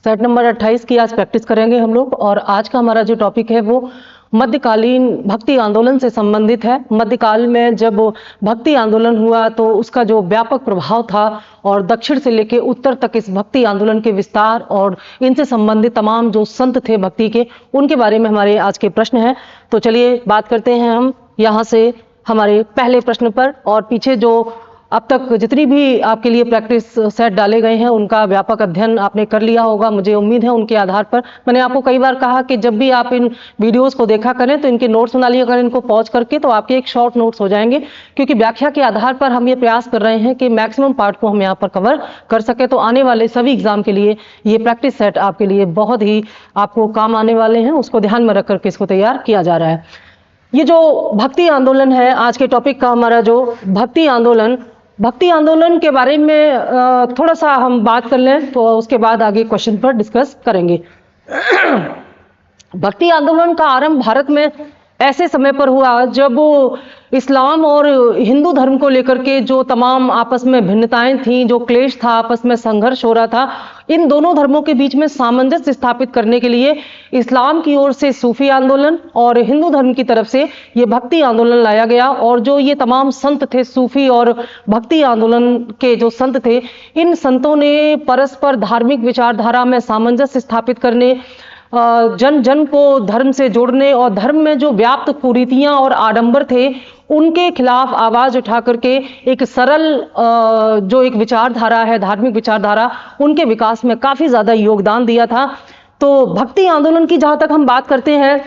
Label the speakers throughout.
Speaker 1: Set number 28 की आज practice करेंगे हम लोग। और आज का हमारा जो टॉपिक है वो मध्यकालीन भक्ति आंदोलन से संबंधित है। मध्यकाल में जब भक्ति आंदोलन हुआ तो उसका जो व्यापक प्रभाव था और दक्षिण से लेकर उत्तर तक इस भक्ति आंदोलन के विस्तार और इनसे संबंधित तमाम जो संत थे भक्ति के, उनके बारे में हमारे आज के प्रश्न हैं। तो चलिए बात करते हैं हम यहाँ से हमारे पहले प्रश्न पर। और पीछे जो अब तक जितनी भी आपके लिए प्रैक्टिस सेट डाले गए हैं उनका व्यापक अध्ययन आपने कर लिया होगा, मुझे उम्मीद है। उनके आधार पर मैंने आपको कई बार कहा कि जब भी आप इन वीडियोस को देखा करें तो इनके नोट्स बना लिया करें, इनको पॉज करके, तो आपके एक शॉर्ट नोट्स हो जाएंगे। क्योंकि व्याख्या के आधार पर हम ये प्रयास कर रहे हैं कि मैक्सिमम पार्ट को हम यहाँ पर कवर कर सके। तो आने वाले सभी एग्जाम के लिए ये प्रैक्टिस सेट आपके लिए बहुत ही आपको काम आने वाले हैं, उसको ध्यान में रख करके इसको तैयार किया जा रहा है। ये जो भक्ति आंदोलन है, आज के टॉपिक का हमारा जो भक्ति आंदोलन के बारे में थोड़ा सा हम बात कर लें तो उसके बाद आगे क्वेश्चन पर डिस्कस करेंगे। भक्ति आंदोलन का आरंभ भारत में ऐसे समय पर हुआ जब इस्लाम और हिंदू धर्म को लेकर के जो तमाम आपस में भिन्नताएं थीं, जो क्लेश था, आपस में संघर्ष हो रहा था, इन दोनों धर्मों के बीच में सामंजस्य स्थापित करने के लिए इस्लाम की ओर से सूफी आंदोलन और हिंदू धर्म की तरफ से ये भक्ति आंदोलन लाया गया। और जो ये तमाम संत थे, सूफी और भक्ति आंदोलन के जो संत थे, इन संतों ने परस्पर धार्मिक विचारधारा में सामंजस्य स्थापित करने, जन जन को धर्म से जोड़ने और धर्म में जो व्याप्त कुरीतियां और आडंबर थे उनके खिलाफ आवाज उठा करके एक सरल जो एक विचारधारा है, धार्मिक विचारधारा, उनके विकास में काफी ज्यादा योगदान दिया था। तो भक्ति आंदोलन की जहां तक हम बात करते हैं,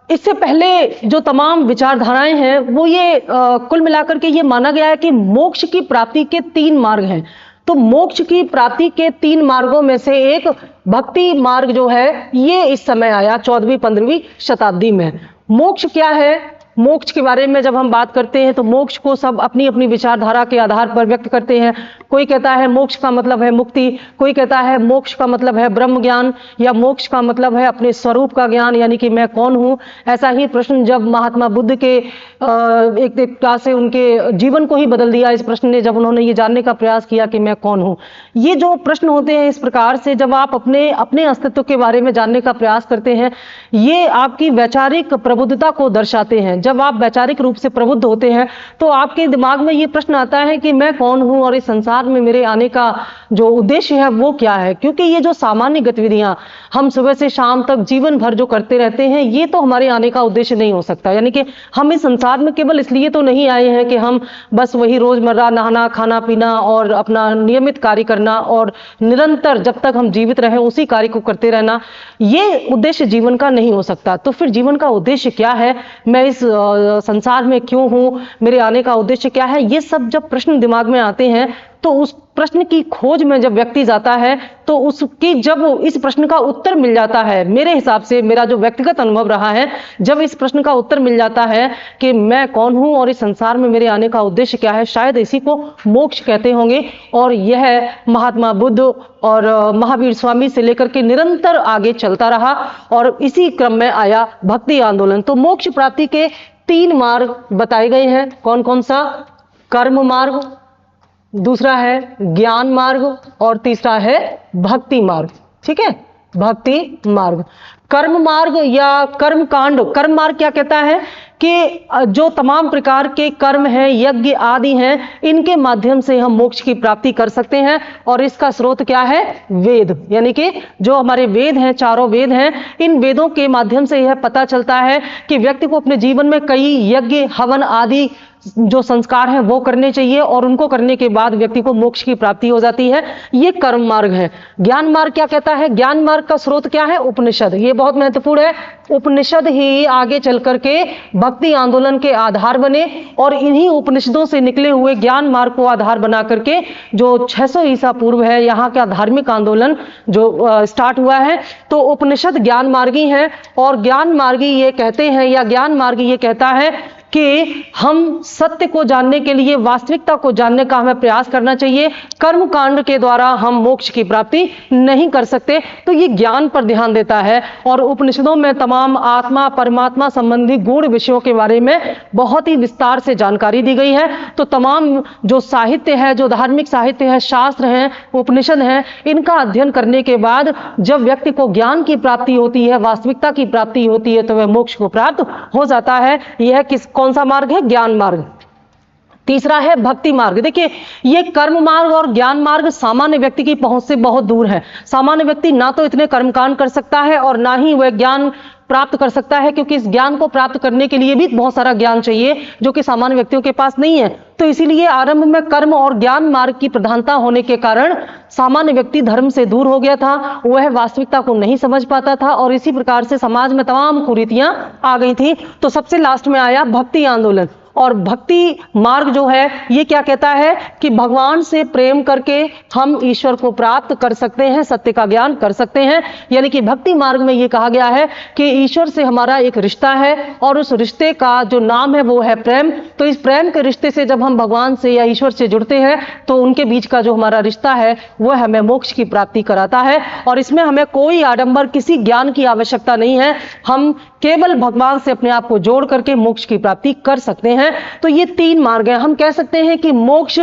Speaker 1: इससे पहले जो तमाम विचारधाराएं हैं वो ये कुल मिलाकर के ये माना गया है कि मोक्ष की प्राप्ति के 3 मार्ग हैं। तो मोक्ष की प्राप्ति के 3 मार्गों में से एक भक्ति मार्ग जो है ये इस समय आया 14वीं-15वीं शताब्दी में। मोक्ष क्या है? मोक्ष के बारे में जब हम बात करते हैं तो मोक्ष को सब अपनी अपनी विचारधारा के आधार पर व्यक्त करते हैं। कोई कहता है मोक्ष का मतलब है मुक्ति, कोई कहता है मोक्ष का मतलब है ब्रह्म ज्ञान, या मोक्ष का मतलब है अपने स्वरूप का ज्ञान, यानी कि मैं कौन हूं। ऐसा ही प्रश्न जब महात्मा बुद्ध के एक प्रकार से उनके जीवन को ही बदल दिया इस प्रश्न ने, जब उन्होंने ये जानने का प्रयास किया कि मैं कौन हूं। ये जो प्रश्न होते हैं इस प्रकार से, जब आप अपने अपने अस्तित्व के बारे में जानने का प्रयास करते हैं, ये आपकी वैचारिक प्रबुद्धता को दर्शाते हैं। जब आप वैचारिक रूप से प्रबुद्ध होते हैं तो आपके दिमाग में ये प्रश्न आता है कि मैं कौन हूं और इस संसार में मेरे आने का जो उद्देश्य है वो क्या है। क्योंकि ये जो सामान्य गतिविधियां हम सुबह से शाम तक जीवन भर जो करते रहते हैं, ये तो हमारे आने का उद्देश्य नहीं हो सकता। यानी कि हम इस संसार में केवल इसलिए तो नहीं आए हैं कि हम बस वही रोजमर्रा नहाना, खाना पीना और अपना नियमित कार्य करना और निरंतर जब तक हम जीवित रहें उसी कार्य को करते रहना, ये उद्देश्य जीवन का नहीं हो सकता। तो फिर जीवन का उद्देश्य क्या है, मैं इस संसार में क्यों हूं, मेरे आने का उद्देश्य क्या है, ये सब जब प्रश्न दिमाग में आते हैं तो उस प्रश्न की खोज में जब व्यक्ति जाता है तो उसकी जब इस प्रश्न का उत्तर मिल जाता है, मेरे हिसाब से मेरा जो व्यक्तिगत अनुभव रहा है, जब इस प्रश्न का उत्तर मिल जाता है कि मैं कौन हूं और इस संसार में मेरे आने का उद्देश्य क्या है, शायद इसी को मोक्ष कहते होंगे। और यह महात्मा बुद्ध और महावीर स्वामी से लेकर के निरंतर आगे चलता रहा और इसी क्रम में आया भक्ति आंदोलन। तो मोक्ष प्राप्ति के 3 मार्ग बताए गए हैं। कौन कौन सा? कर्म मार्ग, दूसरा है ज्ञान मार्ग और तीसरा है भक्ति मार्ग। ठीक है, भक्ति मार्ग। कर्म मार्ग या कर्म कांड, कर्म मार्ग क्या कहता है कि जो तमाम प्रकार के कर्म हैं, यज्ञ आदि हैं, इनके माध्यम से हम मोक्ष की प्राप्ति कर सकते हैं। और इसका स्रोत क्या है? वेद। यानी कि जो हमारे वेद हैं, चारों वेद हैं, इन वेदों के माध्यम से यह पता चलता है कि व्यक्ति को अपने जीवन में कई यज्ञ, हवन आदि जो संस्कार हैं वो करने चाहिए और उनको करने के बाद व्यक्ति को मोक्ष की प्राप्ति हो जाती है। ये कर्म मार्ग है। ज्ञान मार्ग क्या कहता है? ज्ञान मार्ग का स्रोत क्या है? उपनिषद। ये बहुत महत्वपूर्ण है। उपनिषद ही आगे चल करके भक्ति आंदोलन के आधार बने और इन्हीं उपनिषदों से निकले हुए ज्ञान मार्ग को आधार बना करके जो 600 ईसा पूर्व है यहाँ का धार्मिक आंदोलन जो स्टार्ट हुआ है। तो उपनिषद ज्ञान मार्गी है और ज्ञान मार्गी ये कहते हैं या ज्ञान मार्गी ये कहता है कि हम सत्य को जानने के लिए, वास्तविकता को जानने का हमें प्रयास करना चाहिए। कर्म कांड के द्वारा हम मोक्ष की प्राप्ति नहीं कर सकते। तो ये ज्ञान पर ध्यान देता है और उपनिषदों में तमाम आत्मा परमात्मा संबंधी गूढ़ विषयों के बारे में बहुत ही विस्तार से जानकारी दी गई है। तो तमाम जो साहित्य है, जो धार्मिक साहित्य है, शास्त्र हैं, उपनिषद हैं, इनका अध्ययन करने के बाद जब व्यक्ति को ज्ञान की प्राप्ति होती है, वास्तविकता की प्राप्ति होती है, तो वह मोक्ष को प्राप्त हो जाता है। यह कौन सा मार्ग है? ज्ञान मार्ग। तीसरा है भक्ति मार्ग। देखिए, ये कर्म मार्ग और ज्ञान मार्ग सामान्य व्यक्ति की पहुंच से बहुत दूर है। सामान्य व्यक्ति ना तो इतने कर्मकांड कर सकता है और ना ही वह ज्ञान प्राप्त कर सकता है, क्योंकि इस ज्ञान को प्राप्त करने के लिए भी बहुत सारा ज्ञान चाहिए जो कि सामान्य व्यक्तियों के पास नहीं है। तो इसीलिए आरंभ में कर्म और ज्ञान मार्ग की प्रधानता होने के कारण सामान्य व्यक्ति धर्म से दूर हो गया था, वह वास्तविकता को नहीं समझ पाता था और इसी प्रकार से समाज में तमाम कुरीतियां आ गई थी। तो सबसे लास्ट में आया भक्ति आंदोलन। और भक्ति मार्ग जो है ये क्या कहता है कि भगवान से प्रेम करके हम ईश्वर को प्राप्त कर सकते हैं, सत्य का ज्ञान कर सकते हैं। यानी कि भक्ति मार्ग में ये कहा गया है कि ईश्वर से हमारा एक रिश्ता है और उस रिश्ते का जो नाम है वो है प्रेम। तो इस प्रेम के रिश्ते से जब हम भगवान से या ईश्वर से जुड़ते हैं तो उनके बीच का जो हमारा रिश्ता है वह हमें मोक्ष की प्राप्ति कराता है। और इसमें हमें कोई आडंबर, किसी ज्ञान की आवश्यकता नहीं है। हम केवल भगवान से अपने आप को जोड़ करके मोक्ष की प्राप्ति कर सकते हैं। तो ये तीन मार्ग हैं। हम कह सकते हैं कि मोक्ष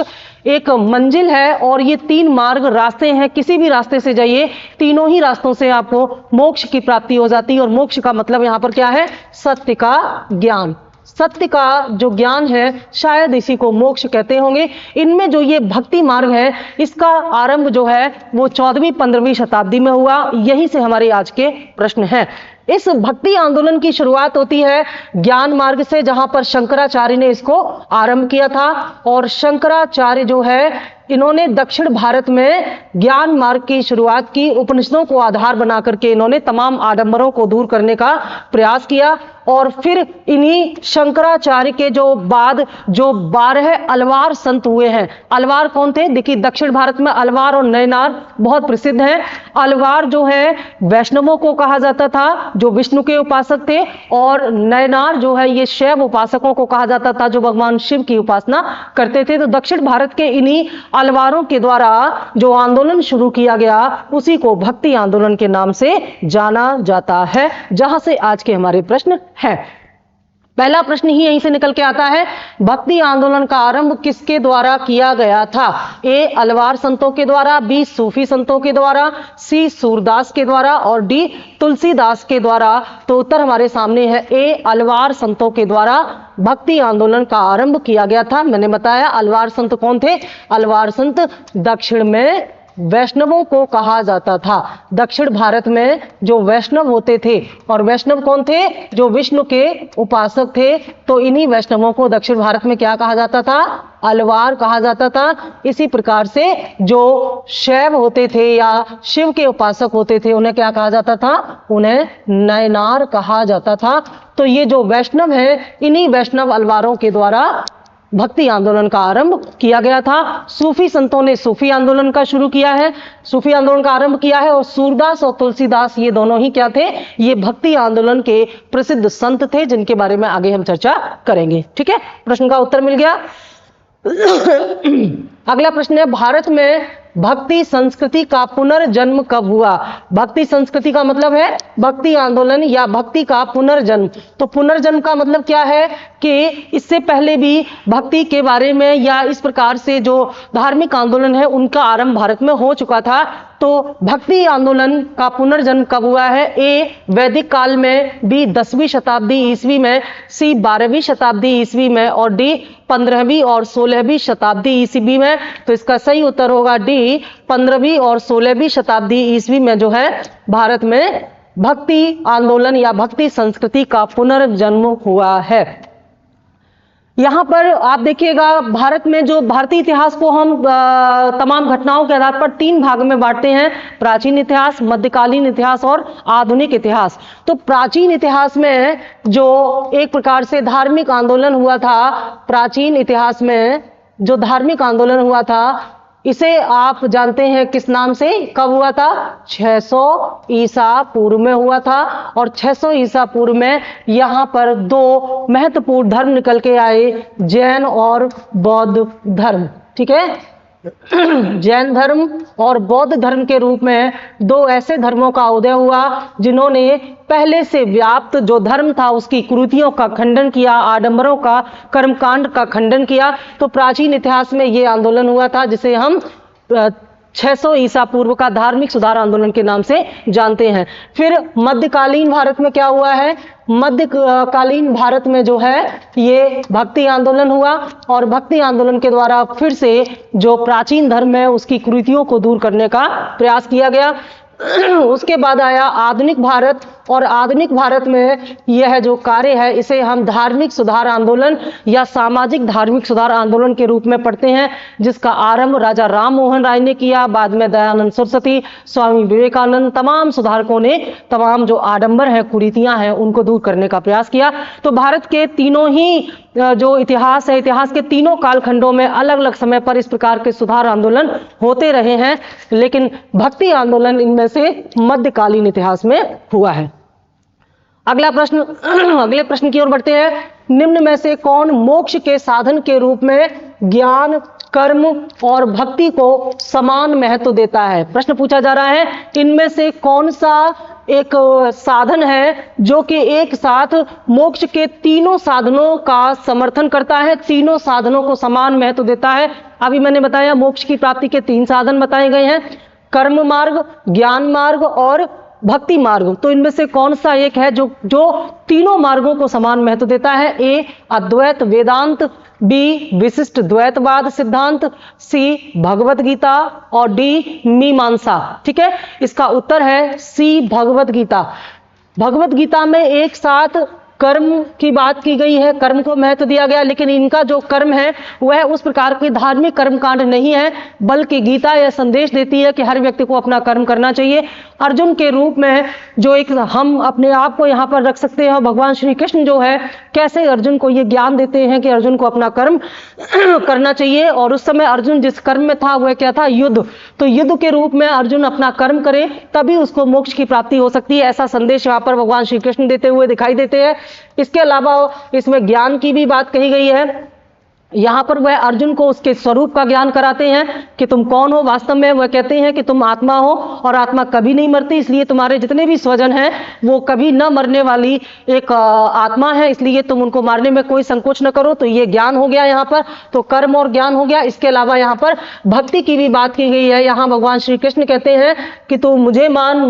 Speaker 1: एक मंजिल है और ये तीन मार्ग रास्ते हैं। किसी भी रास्ते से जाइए, तीनों ही रास्तों से आपको मोक्ष की प्राप्ति हो जाती है। और मोक्ष का मतलब यहां पर क्या है? सत्य का ज्ञान। सत्य का जो ज्ञान है शायद इसी को मोक्ष कहते होंगे। इनमें जो ये भक्ति मार्ग है इसका आरंभ जो है वो 14वीं 15वीं शताब्दी में हुआ। यहीं से हमारे आज के प्रश्न हैं। इस भक्ति आंदोलन की शुरुआत होती है ज्ञान मार्ग से, जहां पर शंकराचार्य ने इसको आरंभ किया था। और शंकराचार्य जो है इन्होंने दक्षिण भारत में ज्ञान मार्ग की शुरुआत की। उपनिषदों को आधार बना करके इन्होंने तमाम आडंबरों को दूर करने का प्रयास किया। और फिर इन्हीं शंकराचार्य के जो बाद जो 12 अलवार संत हुए हैं। अलवार कौन थे? देखिए, दक्षिण भारत में अलवार और नयनार बहुत प्रसिद्ध हैं। अलवार जो है वैष्णवों को कहा जाता था जो विष्णु के उपासक थे, और नयनार जो है ये शैव उपासकों को कहा जाता था जो भगवान शिव की उपासना करते थे। तो दक्षिण भारत के इन्हीं अलवारों के द्वारा जो आंदोलन शुरू किया गया उसी को भक्ति आंदोलन के नाम से जाना जाता है, जहां से आज के हमारे प्रश्न है। पहला प्रश्न ही यहीं से निकल के आता है, भक्ति आंदोलन का आरंभ किसके द्वारा किया गया था? ए अलवार संतों के द्वारा, बी सूफी संतों के द्वारा, सी सूरदास के द्वारा और डी तुलसीदास के द्वारा। तो उत्तर हमारे सामने है ए अलवार संतों के द्वारा भक्ति आंदोलन का आरंभ किया गया था। मैंने बताया अलवार संत कौन थे? अलवार संत दक्षिण में वैष्णवों को कहा जाता था। दक्षिण भारत में जो वैष्णव होते थे, और वैष्णव कौन थे? जो विष्णु के उपासक थे। तो इन्हीं वैष्णवों को दक्षिण भारत में क्या कहा जाता था? अलवार कहा जाता था। इसी प्रकार से जो शैव होते थे या शिव के उपासक होते थे उन्हें क्या कहा जाता था? उन्हें नयनार कहा जाता था। तो ये जो वैष्णव है इन्हीं वैष्णव अलवारों के द्वारा भक्ति आंदोलन का आरंभ किया गया था। सूफी संतों ने सूफी आंदोलन का शुरू किया है, सूफी आंदोलन का आरंभ किया है। और सूरदास और तुलसीदास ये दोनों ही क्या थे? ये भक्ति आंदोलन के प्रसिद्ध संत थे जिनके बारे में आगे हम चर्चा करेंगे। ठीक है, प्रश्न का उत्तर मिल गया। अगला प्रश्न है, भारत में भक्ति संस्कृति का पुनर्जन्म कब हुआ? भक्ति संस्कृति का मतलब है भक्ति आंदोलन या भक्ति का पुनर्जन्म। तो पुनर्जन्म का मतलब क्या है कि इससे पहले भी भक्ति के बारे में या इस प्रकार से जो धार्मिक आंदोलन है उनका आरंभ भारत में हो चुका था। तो भक्ति आंदोलन का पुनर्जन्म कब हुआ है? ए वैदिक काल में, बी 10वीं शताब्दी ईस्वी में, सी 12वीं शताब्दी ईस्वी में और डी 15वीं और 16वीं शताब्दी ईस्वी में। तो इसका सही उत्तर होगा डी 15वीं और 16वीं शताब्दी ईस्वी में जो है भारत में भक्ति आंदोलन या भक्ति संस्कृति का पुनर्जन्म हुआ है। यहां पर आप देखिएगा, भारत में जो भारतीय इतिहास को हम तमाम घटनाओं के आधार पर 3 भाग में बांटते हैं, प्राचीन इतिहास, मध्यकालीन इतिहास और आधुनिक इतिहास। तो प्राचीन इतिहास में जो एक प्रकार से धार्मिक आंदोलन हुआ था, प्राचीन इतिहास में जो धार्मिक आंदोलन हुआ था इसे आप जानते हैं किस नाम से, कब हुआ था? 600 ईसा पूर्व में हुआ था। और 600 ईसा पूर्व में यहाँ पर दो महत्वपूर्ण धर्म निकल के आए, जैन और बौद्ध धर्म। ठीक है, जैन धर्म और बौद्ध धर्म के रूप में दो ऐसे धर्मों का उदय हुआ जिन्होंने पहले से व्याप्त जो धर्म था उसकी कुरीतियों का खंडन किया, आडंबरों का, कर्मकांड का खंडन किया। तो प्राचीन इतिहास में ये आंदोलन हुआ था जिसे हम 600 ईसा पूर्व का धार्मिक सुधार आंदोलन के नाम से जानते हैं। फिर मध्यकालीन भारत में क्या हुआ है? मध्यकालीन भारत में जो है ये भक्ति आंदोलन हुआ और भक्ति आंदोलन के द्वारा फिर से जो प्राचीन धर्म है उसकी कुरीतियों को दूर करने का प्रयास किया गया। उसके बाद आया आधुनिक भारत और आधुनिक भारत में यह जो कार्य है इसे हम धार्मिक सुधार आंदोलन या सामाजिक धार्मिक सुधार आंदोलन के रूप में पढ़ते हैं, जिसका आरंभ राजा राम मोहन राय ने किया। बाद में दयानंद सरस्वती, स्वामी विवेकानंद, तमाम सुधारकों ने तमाम जो आडंबर है, कुरीतियां हैं, उनको दूर करने का प्रयास किया। तो भारत के तीनों ही जो इतिहास है, इतिहास के तीनों कालखंडों में अलग अलग समय पर इस प्रकार के सुधार आंदोलन होते रहे हैं, लेकिन भक्ति आंदोलन इनमें से मध्यकालीन इतिहास में हुआ है। अगला प्रश्न, अगले प्रश्न की ओर बढ़ते हैं। निम्न में से कौन मोक्ष के साधन के रूप में ज्ञान, कर्म और भक्ति को समान महत्व देता है? प्रश्न पूछा जा रहा है इनमें से कौन सा एक साधन है जो कि एक साथ मोक्ष के तीनों साधनों का समर्थन करता है, तीनों साधनों को समान महत्व देता है। अभी मैंने बताया मोक्ष की प्राप्ति के 3 साधन बताए गए हैं, कर्म मार्ग, ज्ञान मार्ग और भक्ति मार्ग। तो इनमें से कौन सा एक है जो तीनों मार्गों को समान महत्व देता है? ए अद्वैत वेदांत, बी विशिष्ट द्वैतवाद सिद्धांत, सी भगवत गीता और डी मीमांसा। ठीक है, इसका उत्तर है सी भगवत गीता। भगवत गीता में एक साथ कर्म की बात की गई है, कर्म को महत्व दिया गया, लेकिन इनका जो कर्म है वह उस प्रकार के धार्मिक कर्मकांड नहीं है, बल्कि गीता यह संदेश देती है कि हर व्यक्ति को अपना कर्म करना चाहिए। अर्जुन के रूप में जो एक हम अपने आप को यहाँ पर रख सकते हैं, भगवान श्री कृष्ण जो है कैसे अर्जुन को ये ज्ञान देते हैं कि अर्जुन को अपना कर्म करना चाहिए। और उस समय अर्जुन जिस कर्म में था वह क्या था? युद्ध। तो युद्ध के रूप में अर्जुन अपना कर्म करे तभी उसको मोक्ष की प्राप्ति हो सकती है, ऐसा संदेश यहाँ पर भगवान श्री कृष्ण देते हुए दिखाई देते हैं। इसके अलावा इसमें ज्ञान की भी बात कही गई है। यहाँ पर वह अर्जुन को उसके स्वरूप का ज्ञान कराते हैं कि तुम कौन हो वास्तव में। वह कहते हैं कि तुम आत्मा हो और आत्मा कभी नहीं मरती, इसलिए तुम्हारे जितने भी स्वजन हैं वो कभी न मरने वाली एक आत्मा है, इसलिए तुम उनको मारने में कोई संकोच न करो। तो ये ज्ञान हो गया यहाँ पर, तो कर्म और ज्ञान हो गया। इसके अलावा यहाँ पर भक्ति की भी बात की गई है। यहाँ भगवान श्री कृष्ण कहते हैं कि तू मुझे मान,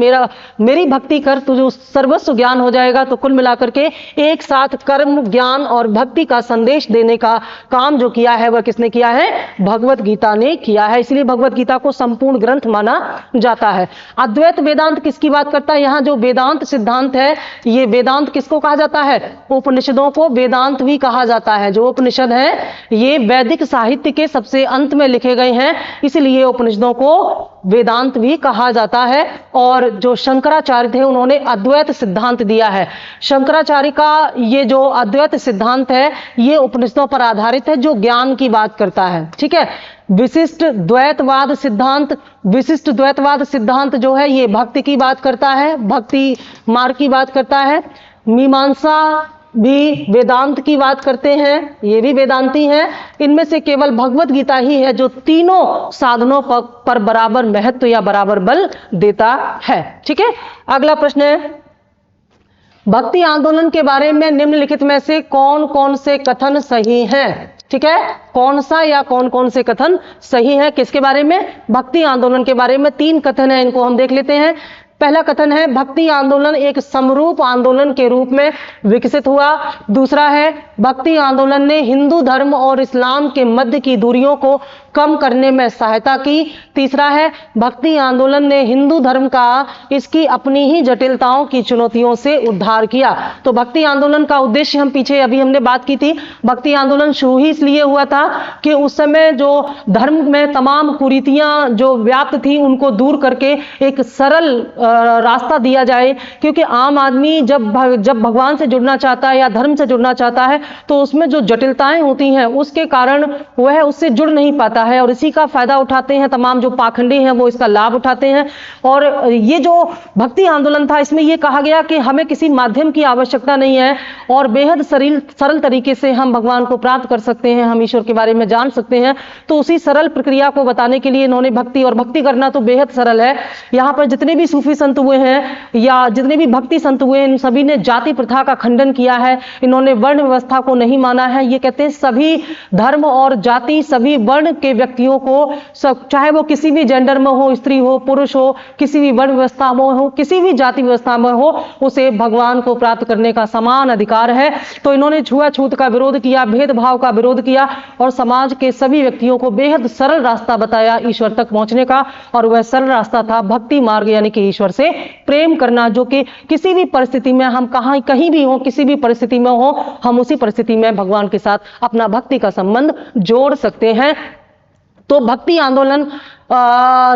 Speaker 1: मेरी भक्ति कर, तुझे सर्वस्व ज्ञान हो जाएगा। तो कुल मिलाकर के एक साथ कर्म, ज्ञान और भक्ति का संदेश देने का काम जो किया है वह किसने किया है? भगवत गीता ने किया है। इसलिए भगवत गीता को संपूर्ण ग्रंथ माना जाता है। अद्वैत वेदांत किसकी बात करता है? यहाँ जो वेदांत सिद्धांत है, ये वेदांत किसको कहा जाता है? उपनिषदों को वेदांत भी कहा जाता है। जो उपनिषद है ये वैदिक साहित्य के सबसे अंत में लिखे गए हैं, इसलिए उपनिषदों को वेदांत भी कहा जाता है। और जो शंकराचार्य थे उन्होंने अद्वैत सिद्धांत दिया है। शंकराचार्य का ये जो अद्वैत सिद्धांत है ये उपनिषदों पर आधारित है, जो ज्ञान की बात करता है। ठीक है, विशिष्ट द्वैतवाद सिद्धांत, विशिष्ट द्वैतवाद सिद्धांत जो है ये भक्ति की बात करता है, भक्ति मार्ग की बात करता है। मीमांसा भी वेदांत की बात करते हैं, ये भी वेदांती हैं। इनमें से केवल भगवत गीता ही है जो तीनों साधनों पर बराबर महत्व या बराबर बल देता है। ठीक है, अगला प्रश्न है भक्ति आंदोलन के बारे में निम्नलिखित में से कौन कौन से कथन सही हैं? ठीक है, कौन सा या कौन कौन से कथन सही है? किसके बारे में? भक्ति आंदोलन के बारे में 3 कथन है, इनको हम देख लेते हैं। पहला कथन है भक्ति आंदोलन एक समरूप आंदोलन के रूप में विकसित हुआ। दूसरा है भक्ति आंदोलन ने हिंदू धर्म और इस्लाम के मध्य की दूरियों को कम करने में सहायता की। तीसरा है भक्ति आंदोलन ने हिंदू धर्म का इसकी अपनी ही जटिलताओं की चुनौतियों से उद्धार किया। तो भक्ति आंदोलन का उद्देश्य हम पीछे अभी हमने बात की थी। भक्ति आंदोलन शुरू ही इसलिए हुआ था कि उस समय जो धर्म में तमाम कुरीतियां जो व्याप्त थी उनको दूर करके एक सरल रास्ता दिया जाए, क्योंकि आम आदमी जब भगवान से जुड़ना चाहता है या धर्म से जुड़ना चाहता है तो उसमें जो जटिलताएं होती हैं उसके कारण वह उससे जुड़ नहीं पाता है, और इसी का फायदा उठाते हैं तमाम जो पाखंडी हैं, वो इसका लाभ उठाते हैं। और ये जो भक्ति आंदोलन था, इसमें यह कहा गया कि हमें किसी माध्यम की आवश्यकता नहीं है और बेहद सरल तरीके से हम भगवान को प्राप्त कर सकते हैं, हम ईश्वर के बारे में जान सकते हैं। तो उसी सरल प्रक्रिया को बताने के लिए इन्होंने भक्ति, और भक्ति करना तो बेहद सरल है। यहाँ पर जितने भी सूफी संत हुए हैं या जितने भी भक्ति संत हुए हैं, इन सभी ने जाति प्रथा का खंडन किया है, इन्होंने वर्ण व्यवस्था को नहीं माना है। ये कहते हैं सभी धर्म और जाति, सभी वर्ण के व्यक्तियों को, सब चाहे वो किसी भी जेंडर में हो, स्त्री हो, पुरुष हो, किसी भी वर्ण व्यवस्था में हो, किसी भी जाति व्यवस्था में हो, उसे भगवान को प्राप्त करने का समान अधिकार है। तो इन्होंने छुआछूत का विरोध किया, भेदभाव का विरोध किया और समाज के सभी व्यक्तियों को बेहद सरल रास्ता बताया ईश्वर तक पहुंचने का, और वह सरल रास्ता था भक्ति मार्ग, यानी कि ईश्वर से प्रेम करना, जो कि किसी भी परिस्थिति में हम कहीं भी हो, किसी भी परिस्थिति में हो, हम उसी परिस्थिति में भगवान के साथ अपना भक्ति का संबंध जोड़ सकते हैं। तो भक्ति आंदोलन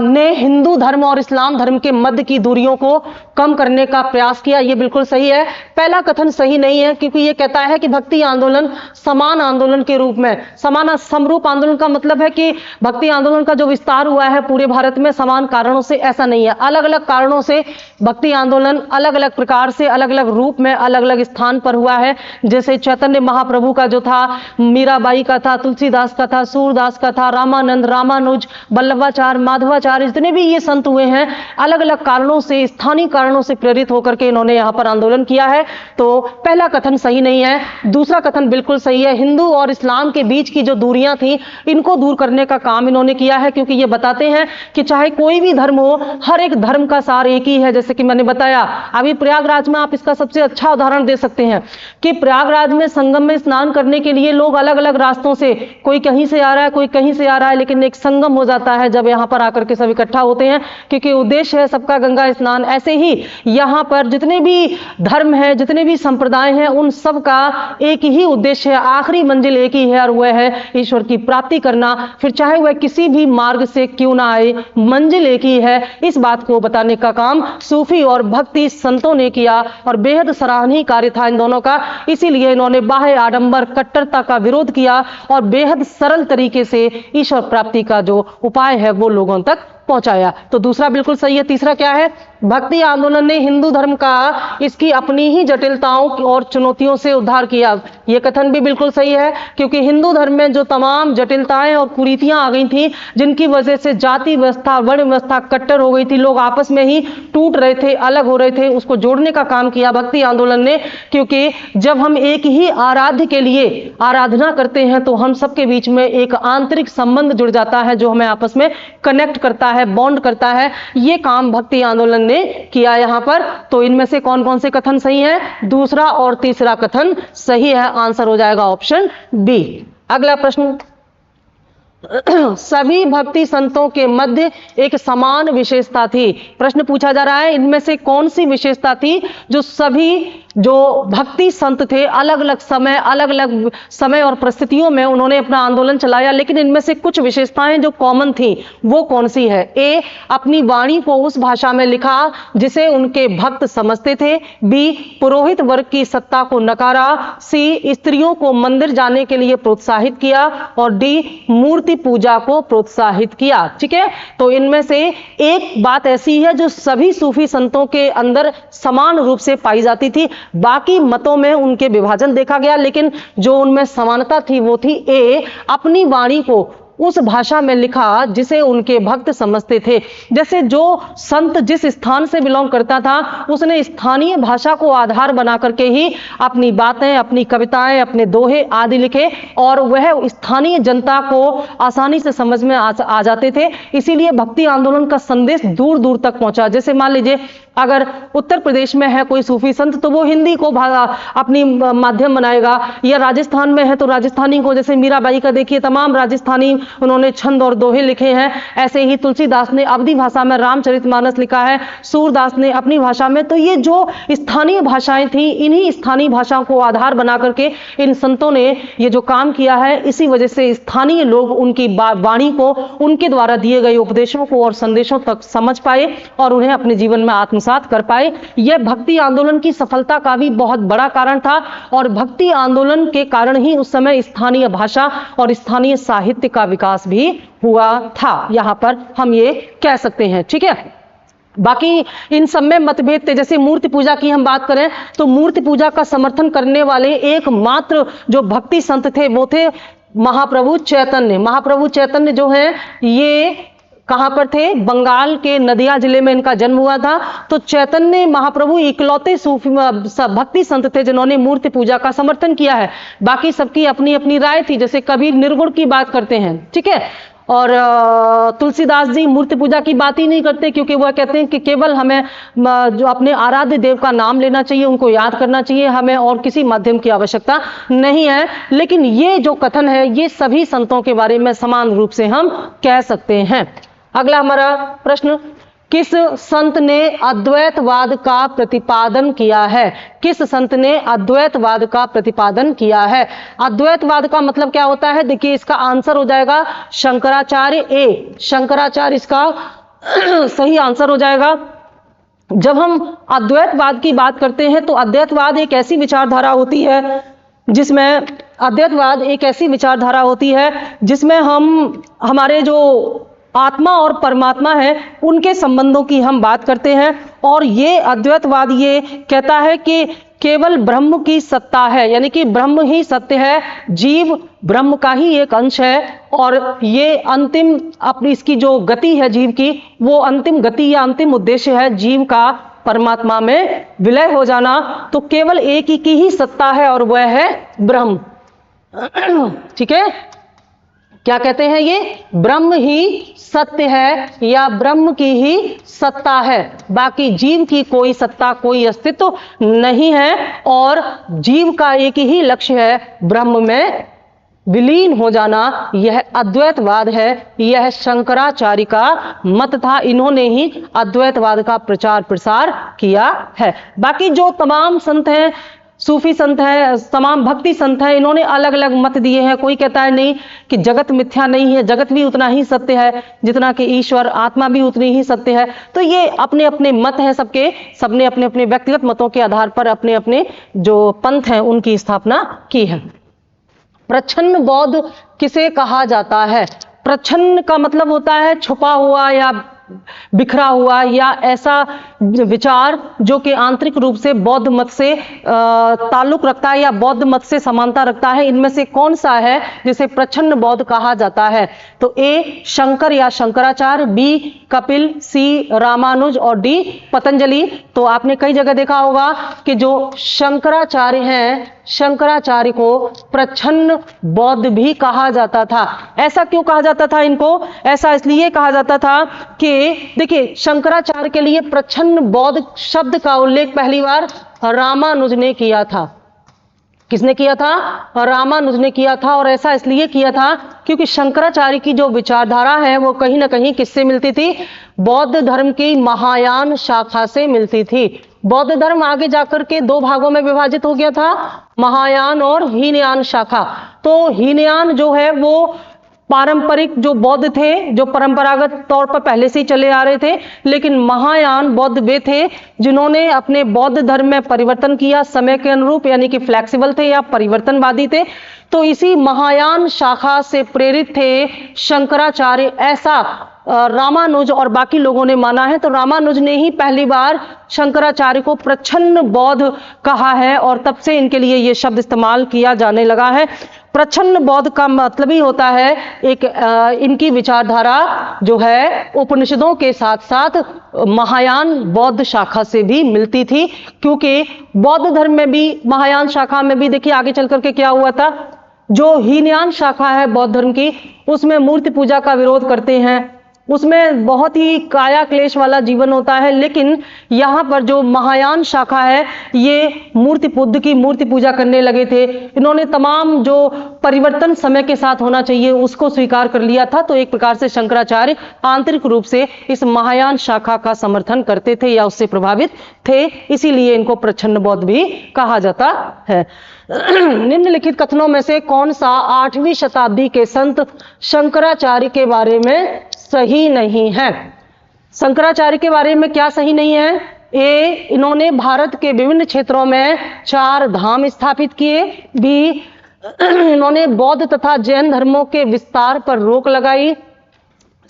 Speaker 1: ने हिंदू धर्म और इस्लाम धर्म के मध्य की दूरियों को कम करने का प्रयास किया। ये बिल्कुल सही है। पहला कथन सही नहीं है, क्योंकि ये कहता है कि भक्ति आंदोलन समान आंदोलन के रूप में, समान समरूप आंदोलन का मतलब है कि भक्ति आंदोलन का जो विस्तार हुआ है पूरे भारत में समान कारणों से, ऐसा नहीं है। अलग अलग कारणों से भक्ति आंदोलन अलग अलग प्रकार से, अलग अलग रूप में, अलग अलग स्थान पर हुआ है। जैसे चैतन्य महाप्रभु का जो था, मीराबाई का था, तुलसीदास का था, सूरदास का था, रामानंद, रामानुज, वल्लभाचार्य, माधवाचार्य, जितने भी ये संत हुए हैं, अलग अलग कारणों से, स्थानीय कारणों से प्रेरित होकर के इन्होंने यहाँ पर आंदोलन किया है। तो पहला कथन सही नहीं है। दूसरा कथन बिल्कुल सही है। हिंदू और इस्लाम के बीच की जो दूरियां थी, इनको दूर करने का काम इन्होंने किया है, क्योंकि ये बताते हैं कि चाहे कोई भी धर्म हो, हर एक धर्म का सार एक ही है। जैसे कि मैंने बताया, अभी प्रयागराज में आप इसका सबसे अच्छा उदाहरण दे सकते हैं कि प्रयागराज में संगम में स्नान करने के लिए लोग अलग अलग रास्तों से, कोई कहीं से आ रहा है, कोई कहीं से आ रहा है, लेकिन एक संगम हो जाता है जब यहाँ पर आकर के सब इकट्ठा होते हैं, क्योंकि उद्देश्य है सबका गंगा स्नान। ऐसे ही यहाँ पर जितने भी धर्म हैं, जितने भी संप्रदाय हैं, उन सब का एक ही उद्देश्य है, आखिरी मंजिल एक ही है, और वह है ईश्वर की प्राप्ति करना। फिर चाहे वह किसी भी मार्ग से क्यों ना आए, मंजिल एक ही है। इस बात को बताने का काम सूफी और भक्ति संतों ने किया, और बेहद सराहनीय कार्य था इन दोनों का। इसीलिए इन्होंने बाह्य आडंबर, कट्टरता का विरोध किया और बेहद सरल तरीके से ईश्वर प्राप्ति का जो उपाय है वो लोगों तक पहुंचाया। तो दूसरा बिल्कुल सही है। तीसरा क्या है? भक्ति आंदोलन ने हिंदू धर्म का इसकी अपनी ही जटिलताओं और चुनौतियों से उद्धार किया। यह कथन भी बिल्कुल सही है, क्योंकि हिंदू धर्म में जो तमाम जटिलताएं और कुरीतियां आ गई थी, जिनकी वजह से जाति व्यवस्था, वर्ण व्यवस्था कट्टर हो गई थी, लोग आपस में ही टूट रहे थे, अलग हो रहे थे, उसको जोड़ने का काम किया भक्ति आंदोलन ने। क्योंकि जब हम एक ही आराध्य के लिए आराधना करते हैं तो हम सबके बीच में एक आंतरिक संबंध जुड़ जाता है, जो हमें आपस में कनेक्ट करता है, बॉन्ड करता है। ये काम भक्ति आंदोलन ने किया यहां पर। तो इनमें से कौन कौन से कथन सही हैं? दूसरा और तीसरा कथन सही है। आंसर हो जाएगा ऑप्शन बी। अगला प्रश्न, सभी भक्ति संतों के मध्य एक समान विशेषता थी। प्रश्न पूछा जा रहा है इनमें से कौन सी विशेषता थी जो सभी जो भक्ति संत थे अलग अलग समय और परिस्थितियों में उन्होंने अपना आंदोलन चलाया, लेकिन इनमें से कुछ विशेषताएं जो कॉमन थी वो कौन सी है? ए, अपनी वाणी को उस भाषा में लिखा जिसे उनके भक्त समझते थे। बी, पुरोहित वर्ग की सत्ता को नकारा। सी, स्त्रियों को मंदिर जाने के लिए प्रोत्साहित किया। और डी, मूर्ति पूजा को प्रोत्साहित किया। ठीक है, तो इनमें से एक बात ऐसी है जो सभी सूफी संतों के अंदर समान रूप से पाई जाती थी। बाकी मतों में उनके विभाजन देखा गया, लेकिन जो उनमें समानता थी वो थी ए, अपनी वाणी को उस भाषा में लिखा जिसे उनके भक्त समझते थे। जैसे जो संत जिस स्थान से बिलोंग करता था उसने स्थानीय भाषा को आधार बना करके ही अपनी बातें, अपनी कविताएं, अपने दोहे आदि लिखे, और वह स्थानीय जनता को आसानी से समझ में आ जाते थे। इसीलिए भक्ति आंदोलन का संदेश दूर दूर तक पहुंचा। जैसे मान लीजिए अगर उत्तर प्रदेश में है कोई सूफी संत तो वो हिंदी को अपनी माध्यम बनाएगा, या राजस्थान में है तो राजस्थानी को, जैसे मीराबाई का देखिए तमाम राजस्थानी उन्होंने छंद और दोहे लिखे हैं। ऐसे ही तुलसीदास ने अवधी भाषा में रामचरितमानस लिखा है, सूरदास ने अपनी भाषा में। तो ये जो स्थानीय भाषाएं थी, इन्हीं स्थानीय भाषाओं को आधार बना करके इन संतों ने ये जो काम किया है, इसी वजह से स्थानीय लोग उनकी वाणी को, उनके द्वारा दिए गए उपदेशों को और संदेशों तक समझ पाए और उन्हें अपने जीवन में आत्मसात आत्मसात कर पाए। यह भक्ति आंदोलन की सफलता का भी बहुत बड़ा कारण था और भक्ति आंदोलन के कारण ही उस समय स्थानीय भाषा और स्थानीय साहित्य का विकास भी हुआ था, यहां पर हम ये कह सकते हैं। ठीक है, बाकी इन सब में मतभेद थे। जैसे मूर्ति पूजा की हम बात करें तो मूर्ति पूजा का समर्थन करने वाले एकमात्र जो भक्ति संत थे वो थे महाप्रभु चैतन्य। महाप्रभु चैतन्य जो है ये कहां पर थे? बंगाल के नदिया जिले में इनका जन्म हुआ था। तो चैतन्य महाप्रभु इकलौते सूफी भक्ति संत थे जिन्होंने मूर्ति पूजा का समर्थन किया है। बाकी सबकी अपनी अपनी राय थी। जैसे कबीर निर्गुण की बात करते हैं, ठीक है, और तुलसीदास जी मूर्ति पूजा की बात ही नहीं करते, क्योंकि वह कहते हैं कि केवल हमें जो अपने आराध्य देव का नाम लेना चाहिए, उनको याद करना चाहिए, हमें और किसी माध्यम की आवश्यकता नहीं है। लेकिन ये जो कथन है ये सभी संतों के बारे में समान रूप से हम कह सकते हैं। अगला हमारा प्रश्न, किस संत ने अद्वैतवाद का प्रतिपादन किया है? किस संत ने अद्वैतवाद का प्रतिपादन किया है? अद्वैतवाद का मतलब क्या होता है? देखिए इसका आंसर हो जाएगा शंकराचार्य। ए शंकराचार्य इसका सही आंसर हो जाएगा। जब हम अद्वैतवाद की बात करते हैं तो अद्वैतवाद एक ऐसी विचारधारा होती है जिसमें हम हमारे जो आत्मा और परमात्मा है उनके संबंधों की हम बात करते हैं। और ये अद्वैतवाद ये कहता है कि केवल ब्रह्म की सत्ता है, यानी कि ब्रह्म ही सत्य है, जीव ब्रह्म का ही एक अंश है और ये अंतिम अपनी इसकी जो गति है जीव की, वो अंतिम गति या अंतिम उद्देश्य है जीव का परमात्मा में विलय हो जाना। तो केवल एक ही की ही सत्ता है और वह है ब्रह्म। ठीक है, क्या कहते हैं? ये ब्रह्म ही सत्य है या ब्रह्म की ही सत्ता है, बाकी जीव की कोई सत्ता कोई अस्तित्व नहीं है और जीव का एक ही लक्ष्य है ब्रह्म में विलीन हो जाना। यह अद्वैतवाद है, यह शंकराचार्य का मत था। इन्होंने ही अद्वैतवाद का प्रचार प्रसार किया है। बाकी जो तमाम संत हैं, सूफी संत हैं, तमाम भक्ति संत हैं, इन्होंने अलग अलग मत दिए हैं। कोई कहता है नहीं कि जगत मिथ्या नहीं है, जगत भी उतना ही सत्य है जितना कि ईश्वर, आत्मा भी उतनी ही सत्य है। तो ये अपने अपने मत हैं सबके, सबने अपने अपने व्यक्तिगत मतों के आधार पर अपने अपने जो पंथ हैं उनकी स्थापना की है। प्रच्छन्न बौद्ध किसे कहा जाता है? प्रच्छन्न का मतलब होता है छुपा हुआ या बिखरा हुआ या ऐसा विचार जो कि आंतरिक रूप से बौद्ध मत से ताल्लुक रखता है या बौद्ध मत से समानता रखता है। इनमें से कौन सा है जिसे प्रच्छन्न बौद्ध कहा जाता है? तो ए शंकर या शंकराचार्य, बी कपिल, सी रामानुज और डी पतंजलि। तो आपने कई जगह देखा होगा कि जो शंकराचार्य हैं, शंकराचार्य को प्रच्छन्न बौद्ध भी कहा जाता था। ऐसा क्यों कहा जाता था इनको? ऐसा इसलिए कहा जाता था कि देखिए शंकराचार्य के लिए प्रच्छन्न बौद्ध शब्द का उल्लेख पहली बार रामानुज ने किया था। किसने किया था? रामानुज ने किया था। और ऐसा इसलिए किया था क्योंकि शंकराचार्य की जो विचारधारा है वो कहीं ना कहीं किससे मिलती थी? बौद्ध धर्म की महायान शाखा से मिलती थी। बौद्ध धर्म आगे जाकर के दो भागों में विभाजित हो गया था, महायान और हीनयान शाखा। तो हीनयान जो है वो पारंपरिक जो बौद्ध थे, जो परंपरागत तौर पर पहले से ही चले आ रहे थे, लेकिन महायान बौद्ध वे थे जिन्होंने अपने बौद्ध धर्म में परिवर्तन किया समय के अनुरूप, यानी कि फ्लेक्सिबल थे या परिवर्तनवादी थे। तो इसी महायान शाखा से प्रेरित थे शंकराचार्य, ऐसा रामानुज और बाकी लोगों ने माना है। तो रामानुज ने ही पहली बार शंकराचार्य को प्रच्छन्न बौद्ध कहा है और तब से इनके लिए ये शब्द इस्तेमाल किया जाने लगा है। प्रच्छन्न बौद्ध का मतलब ही होता है एक इनकी विचारधारा जो है उपनिषदों के साथ साथ महायान बौद्ध शाखा से भी मिलती थी, क्योंकि बौद्ध धर्म में भी महायान शाखा में भी देखिए आगे चल करके क्या हुआ था। जो हीनयान शाखा है बौद्ध धर्म की, उसमें मूर्ति पूजा का विरोध करते हैं, उसमें बहुत ही काया क्लेश वाला जीवन होता है। लेकिन यहाँ पर जो महायान शाखा है ये बुद्ध की मूर्ति पूजा करने लगे थे। इन्होंने तमाम जो परिवर्तन समय के साथ होना चाहिए उसको स्वीकार कर लिया था। तो एक प्रकार से शंकराचार्य आंतरिक रूप से इस महायान शाखा का समर्थन करते थे या उससे प्रभावित थे, इसीलिए इनको प्रच्छन्न बौद्ध भी कहा जाता है। निम्नलिखित कथनों में से कौन सा 8वीं शताब्दी के संत शंकराचार्य के बारे में सही नहीं है? शंकराचार्य के बारे में क्या सही नहीं है? ए, इन्होंने भारत के विभिन्न क्षेत्रों में 4 धाम स्थापित किए। बी, इन्होंने बौद्ध तथा जैन धर्मों के विस्तार पर रोक लगाई।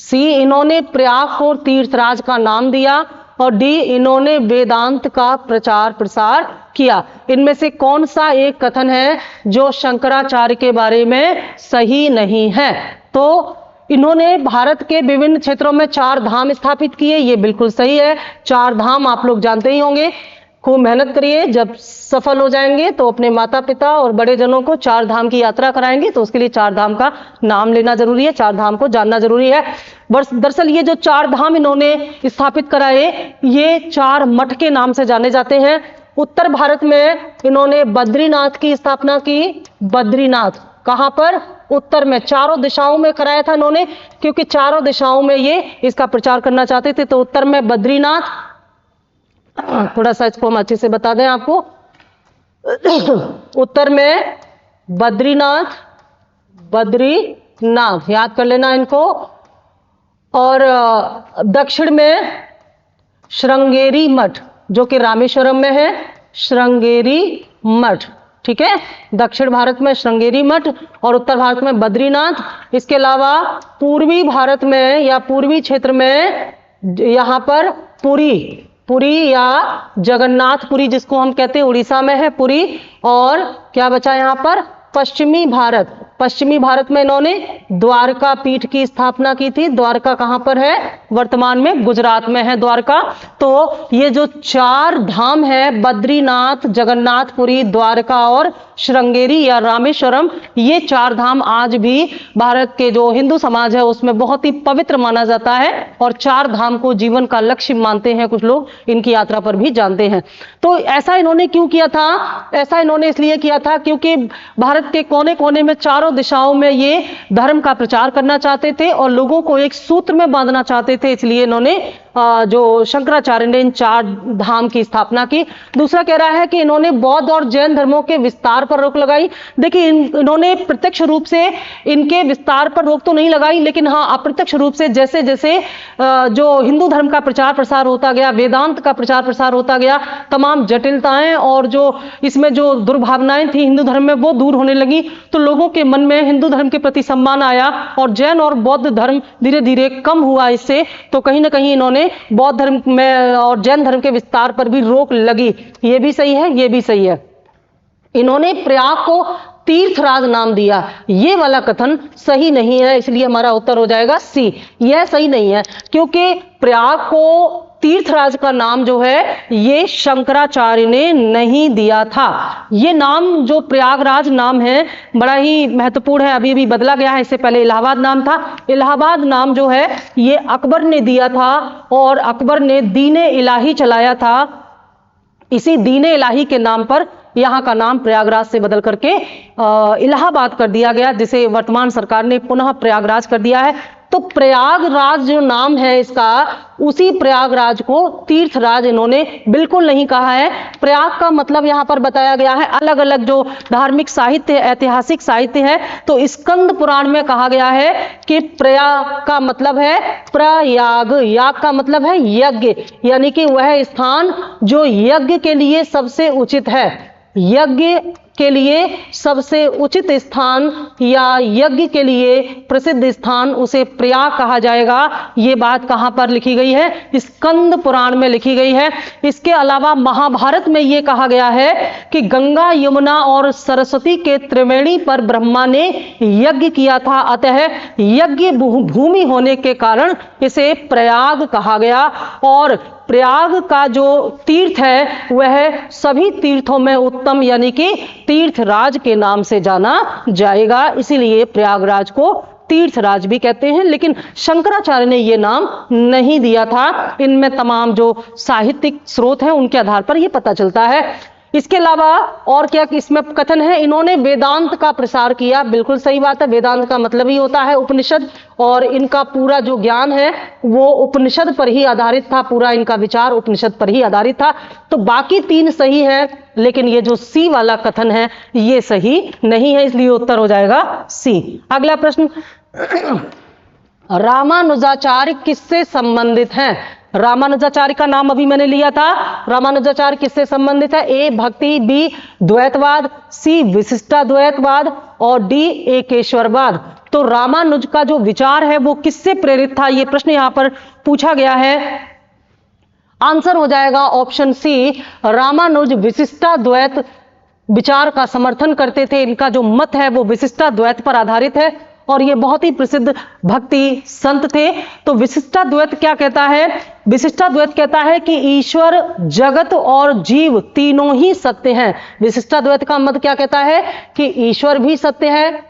Speaker 1: सी, इन्होंने प्रयाग को तीर्थराज का नाम दिया। और डी, इन्होंने वेदांत का प्रचार प्रसार किया। इनमें से कौन सा एक कथन है जो शंकराचार्य के बारे में सही नहीं है? तो इन्होंने भारत के विभिन्न क्षेत्रों में 4 धाम स्थापित किए, ये बिल्कुल सही है। 4 धाम आप लोग जानते ही होंगे। खूब मेहनत करिए, जब सफल हो जाएंगे तो अपने माता पिता और बड़े जनों को 4 धाम की यात्रा कराएंगे, तो उसके लिए 4 धाम का नाम लेना जरूरी है, 4 धाम को जानना जरूरी है। दरअसल ये जो 4 धाम इन्होंने स्थापित कराए, ये 4 मठ के नाम से जाने जाते हैं। उत्तर भारत में इन्होंने बद्रीनाथ की स्थापना की। बद्रीनाथ कहां पर? उत्तर में। चारों दिशाओं में कराया था इन्होंने, क्योंकि चारों दिशाओं में ये इसका प्रचार करना चाहते थे। तो उत्तर में बद्रीनाथ, थोड़ा सा इसको हम अच्छे से बता दें आपको। उत्तर में बद्रीनाथ याद कर लेना इनको। और दक्षिण में श्रृंगेरी मठ, जो कि रामेश्वरम में है, श्रृंगेरी मठ, ठीक है। दक्षिण भारत में श्रृंगेरी मठ और उत्तर भारत में बद्रीनाथ। इसके अलावा पूर्वी भारत में या पूर्वी क्षेत्र में यहां पर पुरी या जगन्नाथपुरी, जिसको हम कहते हैं, उड़ीसा में है पुरी। और क्या बचा यहां पर? पश्चिमी भारत में इन्होंने द्वारका पीठ की स्थापना की थी। द्वारका कहां पर है? वर्तमान में गुजरात में है द्वारका। तो ये जो 4 धाम है, बद्रीनाथ, जगन्नाथपुरी, द्वारका और श्रृंगेरी या रामेश्वरम, ये 4 धाम आज भी भारत के जो हिंदू समाज है उसमें बहुत ही पवित्र माना जाता है। और 4 धाम को जीवन का लक्ष्य मानते हैं कुछ लोग, इनकी यात्रा पर भी जानते हैं। तो ऐसा इन्होंने क्यों किया था? ऐसा इन्होंने इसलिए किया था क्योंकि भारत के कोने कोने में, चारों दिशाओं में ये धर्म का प्रचार करना चाहते थे और लोगों को एक सूत्र में बांधना चाहते थे। इसलिए इन्होंने जो शंकराचार्य ने इन 4 धाम की स्थापना की। दूसरा कह रहा है कि इन्होंने बौद्ध और जैन धर्मों के विस्तार पर रोक लगाई। देखिए, इन्होंने प्रत्यक्ष रूप से इनके विस्तार पर रोक तो नहीं लगाई, लेकिन हाँ अप्रत्यक्ष रूप से जैसे जैसे जो हिंदू धर्म का प्रचार प्रसार होता गया, वेदांत का प्रचार प्रसार होता गया, तमाम जटिलताएं और जो इसमें जो दुर्भावनाएं थी हिंदू धर्म में, वो दूर होने लगी। तो लोगों के मन में हिंदू धर्म के प्रति सम्मान आया और जैन और बौद्ध धर्म धीरे धीरे कम हुआ इससे। तो कहीं ना कहीं इन्होंने बौद्ध धर्म में और जैन धर्म के विस्तार पर भी रोक लगी। ये भी सही है, ये भी सही है। इन्होंने प्रयाग को तीर्थराज नाम दिया, ये वाला कथन सही नहीं है, इसलिए हमारा उत्तर हो जाएगा सी। यह सही नहीं है क्योंकि प्रयाग को तीर्थराज का नाम जो है ये शंकराचार्य ने नहीं दिया था। ये नाम जो प्रयागराज नाम है बड़ा ही महत्वपूर्ण है, अभी अभी बदला गया है। इससे पहले इलाहाबाद नाम था। इलाहाबाद नाम जो है ये अकबर ने दिया था और अकबर ने दीने इलाही चलाया था। इसी दीने इलाही के नाम पर यहाँ का नाम प्रयागराज से बदल करके इलाहाबाद कर दिया गया, जिसे वर्तमान सरकार ने पुनः प्रयागराज कर दिया है। तो प्रयागराज जो नाम है इसका, उसी प्रयागराज को तीर्थराज इन्होंने बिल्कुल नहीं कहा है। प्रयाग का मतलब यहाँ पर बताया गया है। अलग अलग जो धार्मिक साहित्य, ऐतिहासिक साहित्य है, तो स्कंद पुराण में कहा गया है कि प्रयाग का मतलब है प्रयाग, याग का मतलब है यज्ञ, यानी कि वह स्थान जो यज्ञ के लिए सबसे उचित है। यज्ञ के लिए सबसे उचित स्थान या यज्ञ के लिए प्रसिद्ध स्थान, उसे प्रयाग कहा जाएगा। ये बात कहां पर लिखी गई है? स्कंद पुराण में लिखी गई है। इसके अलावा महाभारत में ये कहा गया है कि गंगा, यमुना और सरस्वती के त्रिवेणी पर ब्रह्मा ने यज्ञ किया था, अतः यज्ञ भूमि होने के कारण इसे प्रयाग कहा गया। और प्रयाग का जो तीर्थ है वह सभी तीर्थों में उत्तम, यानी कि तीर्थराज के नाम से जाना जाएगा, इसीलिए प्रयागराज को तीर्थराज भी कहते हैं। लेकिन शंकराचार्य ने यह नाम नहीं दिया था। इनमें तमाम जो साहित्यिक स्रोत हैं उनके आधार पर यह पता चलता है। इसके अलावा और क्या इसमें कथन है? इन्होंने वेदांत का प्रसार किया। बिल्कुल सही बात है। वेदांत का मतलब ही होता है उपनिषद, और इनका पूरा जो ज्ञान है वो उपनिषद पर ही आधारित था। पूरा इनका विचार उपनिषद पर ही आधारित था। तो बाकी 3 सही है, लेकिन ये जो सी वाला कथन है ये सही नहीं है, इसलिए उत्तर हो जाएगा सी। अगला प्रश्न, रामानुजाचार्य किससे संबंधित हैं? रामानुजाचार्य का नाम अभी मैंने लिया था। रामानुजाचार्य किससे संबंधित है? ए भक्ति, बी द्वैतवाद, सी विशिष्टाद्वैतवाद और डी एकेश्वरवाद। तो रामानुज का जो विचार है वो किससे प्रेरित था, ये प्रश्न यहां पर पूछा गया है। आंसर हो जाएगा ऑप्शन सी, रामानुज विशिष्टाद्वैत विचार का समर्थन करते थे। इनका जो मत है वो विशिष्टाद्वैत पर आधारित है और ये बहुत ही प्रसिद्ध भक्ति संत थे। तो विशिष्टाद्वैत क्या कहता है? विशिष्टाद्वैत कहता है कि ईश्वर, जगत और जीव तीनों ही सत्य हैं। विशिष्टाद्वैत का मत क्या कहता है कि ईश्वर भी सत्य है,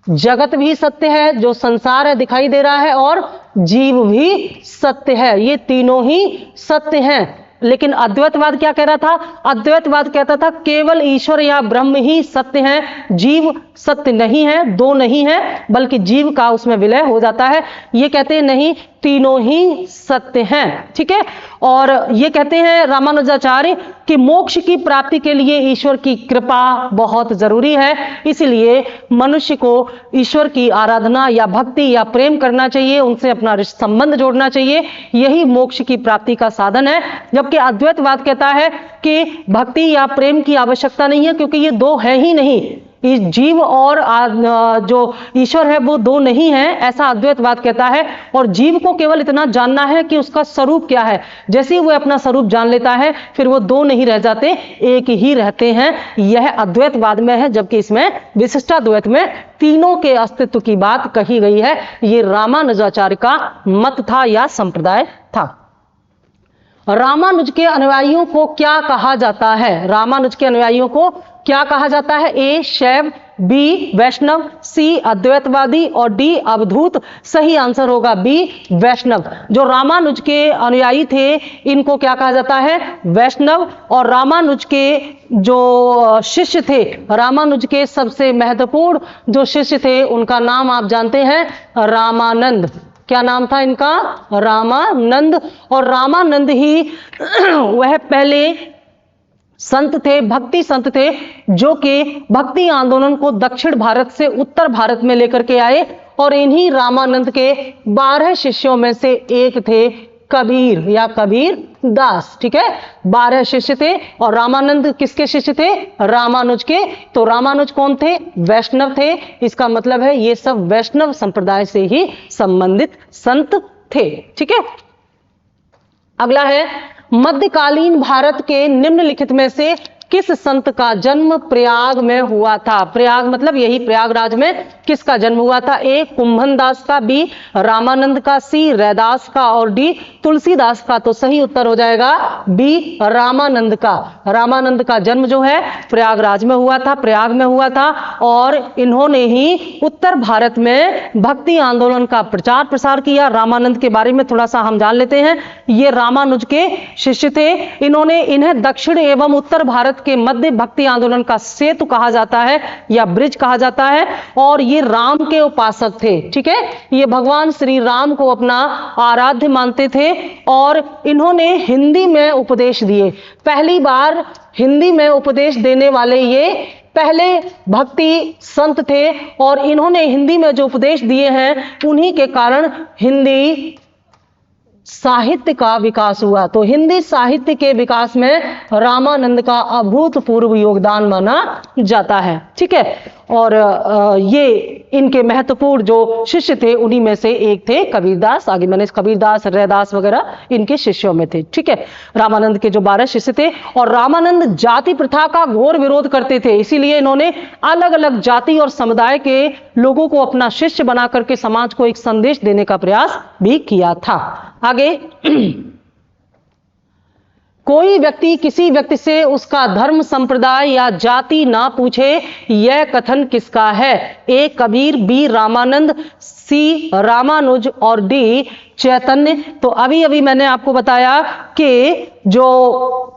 Speaker 1: जगत भी सत्य है, जो संसार है दिखाई दे रहा है, और जीव भी सत्य है, ये तीनों ही सत्य हैं। लेकिन अद्वैतवाद क्या कह रहा था? अद्वैतवाद कहता था केवल ईश्वर या ब्रह्म ही सत्य है, जीव सत्य नहीं है, दो नहीं है, बल्कि जीव का उसमें विलय हो जाता है। ये कहते हैं नहीं, तीनों ही सत्य हैं। ठीक है, और ये कहते हैं रामानुजाचार्य कि मोक्ष की प्राप्ति के लिए ईश्वर की कृपा बहुत जरूरी है, इसलिए मनुष्य को ईश्वर की आराधना या भक्ति या प्रेम करना चाहिए, उनसे अपना संबंध जोड़ना चाहिए, यही मोक्ष की प्राप्ति का साधन है। जबकि अद्वैतवाद कहता है कि भक्ति या प्रेम की आवश्यकता नहीं है, क्योंकि ये दो है ही नहीं, जीव और जो ईश्वर है वो दो नहीं है, ऐसा अद्वैतवाद कहता है। और जीव को केवल इतना जानना है कि उसका स्वरूप क्या है, जैसे ही वो अपना स्वरूप जान लेता है फिर वो दो नहीं रह जाते, एक ही रहते हैं। यह अद्वैतवाद में है, जबकि इसमें विशिष्टाद्वैत में तीनों के अस्तित्व की बात कही गई है। ये रामानुजाचार्य का मत था या संप्रदाय था। रामानुज के अनुयायियों को क्या कहा जाता है? रामानुज के अनुयायियों को क्या कहा जाता है? ए शैव, बी वैष्णव, सी अद्वैतवादी और डी अवधूत। सही आंसर होगा बी वैष्णव। जो रामानुज के अनुयायी थे इनको क्या कहा जाता है? वैष्णव। और रामानुज के जो शिष्य थे, रामानुज के सबसे महत्वपूर्ण जो शिष्य थे उनका नाम आप जानते हैं, रामानंद। क्या नाम था इनका? रामानंद। और रामानंद ही वह पहले संत थे, भक्ति संत थे, जो कि भक्ति आंदोलन को दक्षिण भारत से उत्तर भारत में लेकर के आए। और इन्हीं रामानंद के 12 शिष्यों में से एक थे कबीर या कबीर दास। ठीक है, 12 शिष्य थे और रामानंद किसके शिष्य थे? रामानुज के। तो रामानुज कौन थे? वैष्णव थे। इसका मतलब है ये सब वैष्णव संप्रदाय से ही संबंधित संत थे। ठीक है, अगला है मध्यकालीन भारत के निम्नलिखित में से किस संत का जन्म प्रयाग में हुआ था? प्रयाग मतलब यही प्रयागराज में किसका जन्म हुआ था? ए कुंभन दास का, बी रामानंद का, सी रैदास का और डी तुलसीदास का। तो सही उत्तर हो जाएगा बी रामानंद का। रामानंद का जन्म जो है प्रयागराज में हुआ था, प्रयाग में हुआ था, और इन्होंने ही उत्तर भारत में भक्ति आंदोलन का प्रचार प्रसार किया। रामानंद के बारे में थोड़ा सा हम जान लेते हैं। ये रामानुज के शिष्य थे। इन्हें दक्षिण एवं उत्तर भारत के मध्य भक्ति आंदोलन का सेतु कहा जाता है या ब्रिज कहा जाता है। और ये राम के उपासक थे। ठीक है, ये भगवान श्री राम को अपना आराध्य मानते थे और इन्होंने हिंदी में उपदेश दिए। पहली बार हिंदी में उपदेश देने वाले ये पहले भक्ति संत थे और इन्होंने हिंदी में जो उपदेश दिए हैं उन्हीं के कारण हिंदी साहित्य का विकास हुआ। तो हिंदी साहित्य के विकास में रामानंद का अभूतपूर्व योगदान माना जाता है। ठीक है, और ये इनके महत्वपूर्ण जो शिष्य थे उन्हीं में से एक थे कबीरदास। आगे मैंने कबीरदास, रैदास वगैरह इनके शिष्यों में थे। ठीक है, रामानंद के जो 12 शिष्य थे। और रामानंद जाति प्रथा का घोर विरोध करते थे, इसीलिए इन्होंने अलग अलग जाति और समुदाय के लोगों को अपना शिष्य बना करके समाज को एक संदेश देने का प्रयास भी किया था। आगे कोई व्यक्ति किसी व्यक्ति से उसका धर्म, संप्रदाय या जाति ना पूछे, यह कथन किसका है? ए कबीर, बी रामानंद, सी रामानुज और डी चैतन्य। तो अभी अभी मैंने आपको बताया कि जो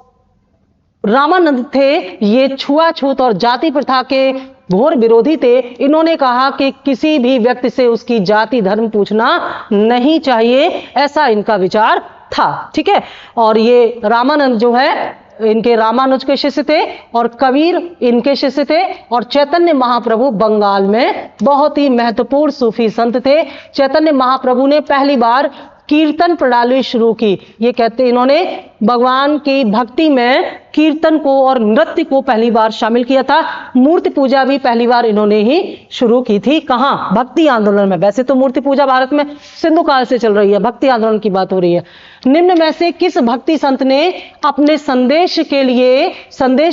Speaker 1: रामानंद थे ये छुआछूत और जाति प्रथा के घोर विरोधी थे। इन्होंने कहा कि किसी भी व्यक्ति से उसकी जाति धर्म पूछना नहीं चाहिए, ऐसा इनका विचार था। ठीक है, और ये रामानंद जो है इनके रामानुज के शिष्य थे और कबीर इनके शिष्य थे। और चैतन्य महाप्रभु बंगाल में बहुत ही महत्वपूर्ण सूफी संत थे। चैतन्य महाप्रभु ने पहली बार कीर्तन प्रणाली शुरू की। ये कहते इन्होंने भगवान की भक्ति में कीर्तन को और नृत्य को पहली बार शामिल किया था। मूर्ति पूजा भी पहली बार इन्होंने ही शुरू की थी। कहां? भक्ति आंदोलन में। वैसे तो मूर्ति पूजा भारत में सिंधु काल से चल रही है, भक्ति आंदोलन की बात हो रही है। निम्न में से किस भक्ति संत ने अपने संदेश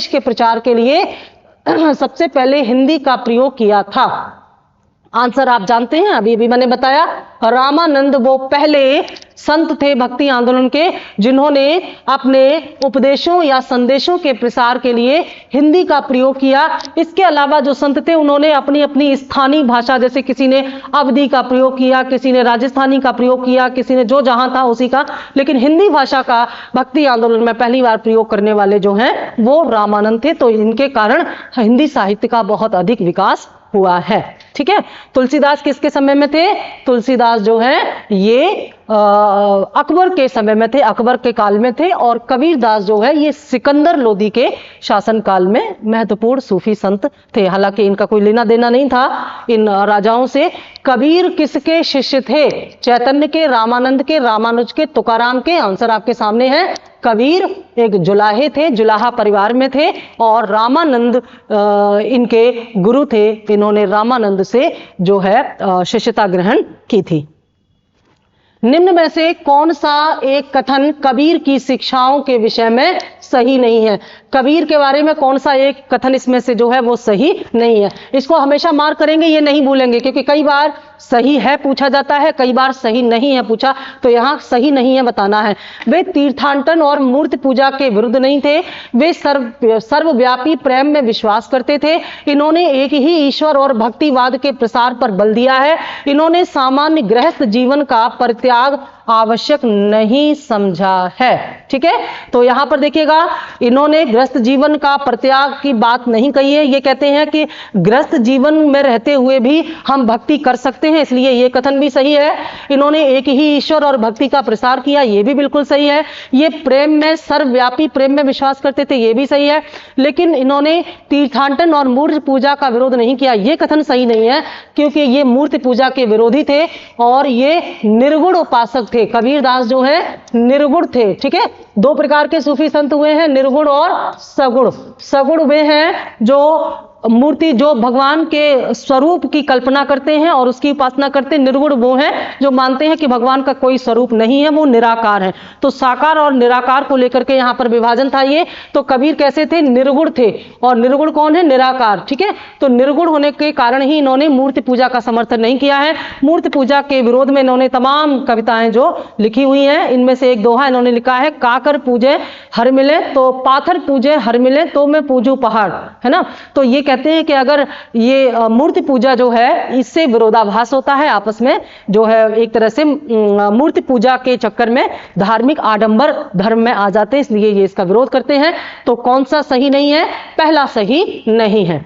Speaker 1: के प्रचार के लिए सबसे पहले हिंदी का प्रयोग किया था? आंसर आप जानते हैं, अभी अभी मैंने बताया, रामानंद वो पहले संत थे भक्ति आंदोलन के जिन्होंने अपने उपदेशों या संदेशों के प्रसार के लिए हिंदी का प्रयोग किया। इसके अलावा जो संत थे उन्होंने अपनी अपनी स्थानीय भाषा, जैसे किसी ने अवधी का प्रयोग किया, किसी ने राजस्थानी का प्रयोग किया, किसी ने जो जहां था उसी का, लेकिन हिंदी भाषा का भक्ति आंदोलन में पहली बार प्रयोग करने वाले जो हैं वो रामानंद थे। तो इनके कारण हिंदी साहित्य का बहुत अधिक विकास हुआ है। ठीक है। तुलसीदास किसके समय में थे? तुलसीदास जो है ये अकबर के समय में थे, अकबर के काल में थे। और कबीरदास जो है ये सिकंदर लोदी के शासन काल में महत्वपूर्ण सूफी संत थे। हालांकि इनका कोई लेना देना नहीं था इन राजाओं से। कबीर किसके शिष्य थे? चैतन्य के, रामानंद के, रामानुज के, तुकाराम के। आंसर आपके सामने है। कबीर एक जुलाहे थे, जुलाहा परिवार में थे और रामानंद इनके गुरु थे। इन्होंने रामानंद से जो है शिष्यता ग्रहण की थी। निम्न में से कौन सा एक कथन कबीर की शिक्षाओं के विषय में सही नहीं है? कबीर के बारे में कौन सा एक कथन इसमें से जो है वो सही नहीं है? इसको हमेशा मार्क करेंगे, ये नहीं भूलेंगे, क्योंकि कई बार सही है पूछा जाता है, कई बार सही नहीं है पूछा, तो यहाँ सही नहीं है बताना है। वे तीर्थाटन और मूर्ति पूजा के विरुद्ध नहीं थे। वे सर्वव्यापी प्रेम में विश्वास करते थे। इन्होंने एक ही ईश्वर और भक्तिवाद के प्रसार पर बल दिया है। इन्होंने सामान्य गृहस्थ जीवन का परित्याग आवश्यक नहीं समझा है। ठीक है। तो यहां पर देखिएगा, इन्होंने गृहस्थ जीवन का परित्याग की बात नहीं कही है। ये कहते हैं कि गृहस्थ जीवन में रहते हुए भी हम भक्ति कर सकते हैं, इसलिए ये कथन भी सही है। इन्होंने एक ही ईश्वर और भक्ति का प्रसार किया, ये भी बिल्कुल सही है। ये प्रेम में, सर्वव्यापी प्रेम में विश्वास करते थे, ये भी सही है। लेकिन इन्होंने तीर्थाटन और मूर्ति पूजा का विरोध नहीं किया, ये कथन सही नहीं है, क्योंकि ये मूर्ति पूजा के विरोधी थे और ये निर्गुण उपासक थे। कबीरदास जो है निर्गुण थे। ठीक है। दो प्रकार के सूफी संत हुए हैं, निर्गुण और सगुण। सगुण वे हैं जो मूर्ति, जो भगवान के स्वरूप की कल्पना करते हैं और उसकी उपासना करते हैं। निर्गुण वो हैं जो मानते हैं कि भगवान का कोई स्वरूप नहीं है, वो निराकार है। तो साकार और निराकार को लेकर के यहाँ पर विभाजन था ये। तो कबीर कैसे थे? निर्गुण थे। और निर्गुण कौन है? निराकार। ठीक है। तो निर्गुण होने के कारण ही इन्होंने मूर्ति पूजा का समर्थन नहीं किया है। मूर्ति पूजा के विरोध में इन्होंने तमाम कविताएं जो लिखी हुई हैं, इनमें से एक दोहा इन्होंने लिखा है, काकर पूजे हर मिले तो पाथर पूजे हर मिले तो मैं पूजू पहाड़, है ना। तो ये कहते हैं कि अगर ये मूर्ति पूजा जो है इससे विरोधाभास होता है आपस में, जो है एक तरह से मूर्ति पूजा के चक्कर में धार्मिक आडंबर धर्म में आ जाते हैं, इसलिए ये इसका विरोध करते हैं। तो कौन सा सही नहीं है? पहला सही नहीं है।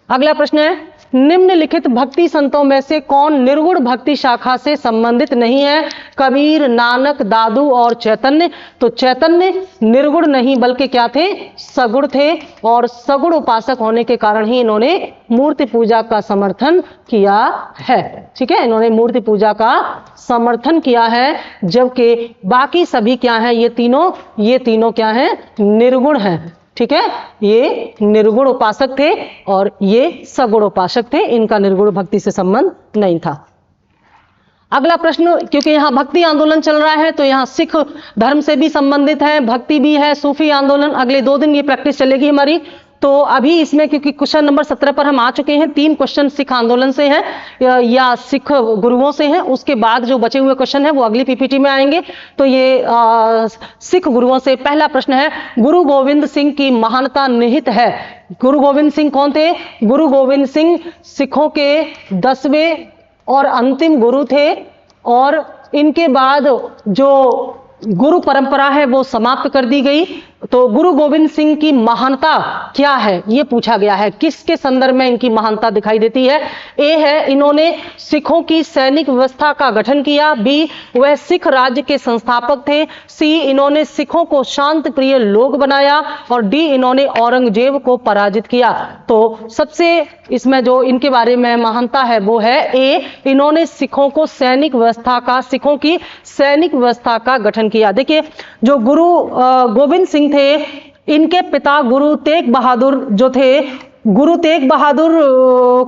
Speaker 1: अगला प्रश्न है, निम्नलिखित भक्ति संतों में से कौन निर्गुण भक्ति शाखा से संबंधित नहीं है? कबीर, नानक, दादू और चैतन्य। तो चैतन्य निर्गुण नहीं बल्कि क्या थे? सगुण थे। और सगुण उपासक होने के कारण ही इन्होंने मूर्ति पूजा का समर्थन किया है। ठीक है। इन्होंने मूर्ति पूजा का समर्थन किया है, जबकि बाकी सभी क्या है? ये तीनों क्या है? निर्गुण है। ठीक है। ये निर्गुण उपासक थे और ये सगुण उपासक थे, इनका निर्गुण भक्ति से संबंध नहीं था। अगला प्रश्न, क्योंकि यहाँ भक्ति आंदोलन चल रहा है तो यहाँ सिख धर्म से भी संबंधित है, भक्ति भी है, सूफी आंदोलन। अगले 2 दिन ये प्रैक्टिस चलेगी हमारी। तो अभी इसमें क्योंकि क्वेश्चन नंबर 17 पर हम आ चुके हैं, 3 क्वेश्चन सिख आंदोलन से हैं या सिख गुरुओं से हैं। उसके बाद जो बचे हुए क्वेश्चन हैं वो अगली पीपीटी में आएंगे। तो ये सिख गुरुओं से पहला प्रश्न है, गुरु गोविंद सिंह की महानता निहित है। गुरु गोविंद सिंह कौन थे? गुरु गोविंद सिंह सिखों के 10वें और अंतिम गुरु थे और इनके बाद जो गुरु परंपरा है वो समाप्त कर दी गई। तो गुरु गोविंद सिंह की महानता क्या है ये पूछा गया है। किसके संदर्भ में इनकी महानता दिखाई देती है? ए है, इन्होंने सिखों की सैनिक व्यवस्था का गठन किया। बी, वह सिख राज्य के संस्थापक थे। सी, इन्होंने सिखों को शांत प्रिय लोग बनाया। और डी, इन्होंने औरंगजेब को पराजित किया। तो सबसे इसमें जो इनके बारे में महानता है वो है ए, इन्होंने सिखों को सिखों की सैनिक व्यवस्था का गठन किया। देखिए, जो गुरु गोविंद सिंह थे, इनके पिता गुरु तेग बहादुर जो थे, गुरु तेग बहादुर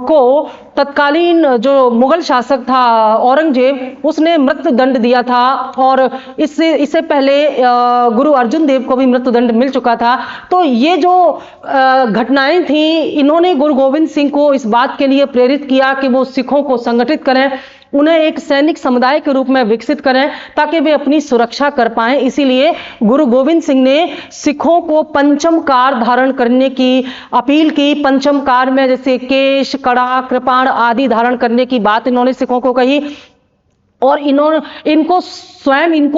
Speaker 1: को तत्कालीन जो मुगल शासक था औरंगजेब, उसने मृत्युदंड दिया था। और इससे पहले गुरु अर्जुन देव को भी मृत्युदंड मिल चुका था। तो ये जो घटनाएं थी, इन्होंने गुरु गोविंद सिंह को इस बात के लिए प्रेरित किया कि वो सिखों को संगठित करें, उन्हें एक सैनिक समुदाय के रूप में विकसित करें ताकि वे अपनी सुरक्षा कर पाएं। इसीलिए गुरु गोविंद सिंह ने सिखों को पंचम कार धारण करने की अपील की। पंचम कार में जैसे केश, कड़ा, कृपाण आदि धारण करने की बात इन्होंने सिखों को कही। और इनको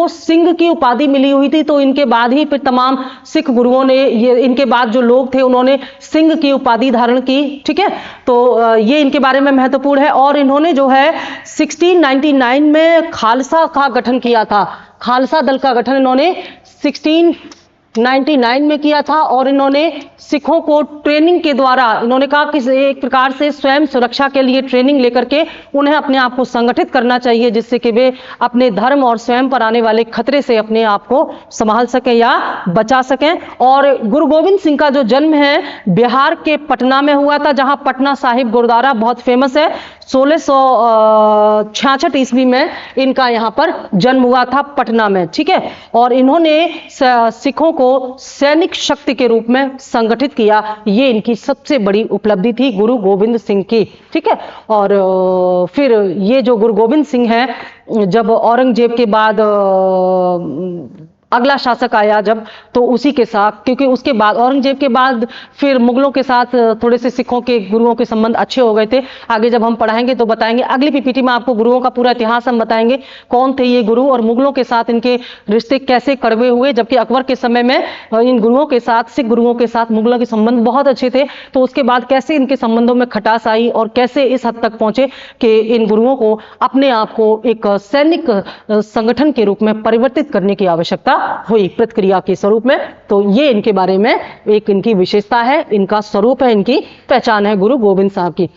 Speaker 1: सिंह की उपाधि मिली हुई थी। तो इनके बाद ही फिर तमाम सिख गुरुओं ने, इनके बाद जो लोग थे उन्होंने सिंह की उपाधि धारण की। ठीक है, तो ये इनके बारे में महत्वपूर्ण है। और इन्होंने जो है 1699 में खालसा का गठन किया था। खालसा दल का गठन इन्होंने 1699 में किया था। और इन्होंने सिखों को ट्रेनिंग के द्वारा, इन्होंने कहा कि एक प्रकार से स्वयं सुरक्षा के लिए ट्रेनिंग लेकर के उन्हें अपने आप को संगठित करना चाहिए, जिससे कि वे अपने धर्म और स्वयं पर आने वाले खतरे से अपने आप को संभाल सकें या बचा सकें। और गुरु गोविंद सिंह का जो जन्म है बिहार के पटना में हुआ था, जहां पटना साहिब गुरुद्वारा बहुत फेमस है। 1666 ईस्वी में इनका यहाँ पर जन्म हुआ था पटना में। ठीक है, और इन्होंने सिखों को सैनिक शक्ति के रूप में संगठित किया। ये इनकी सबसे बड़ी उपलब्धि थी गुरु गोविंद सिंह की। ठीक है, और फिर ये जो गुरु गोविंद सिंह है, जब औरंगजेब के बाद अगला शासक आया जब, तो उसी के साथ, क्योंकि उसके बाद औरंगजेब के बाद फिर मुगलों के साथ थोड़े से सिखों के गुरुओं के संबंध अच्छे हो गए थे। आगे जब हम पढ़ाएंगे तो बताएंगे, अगली पीपीटी में आपको गुरुओं का पूरा इतिहास हम बताएंगे, कौन थे ये गुरु और मुगलों के साथ इनके रिश्ते कैसे कड़वे हुए। जबकि अकबर के समय में इन गुरुओं के साथ, सिख गुरुओं के साथ मुगलों के संबंध बहुत अच्छे थे। तो उसके बाद कैसे इनके संबंधों में खटास आई और कैसे इस हद तक पहुंचे कि इन गुरुओं को अपने आप को एक सैनिक संगठन के रूप में परिवर्तित करने की आवश्यकता हुई प्रतिक्रिया के स्वरूप में। तो ये इनके बारे में एक इनकी विशेषता है, इनका स्वरूप है, इनकी पहचान है गुरु गोविंद साहब की।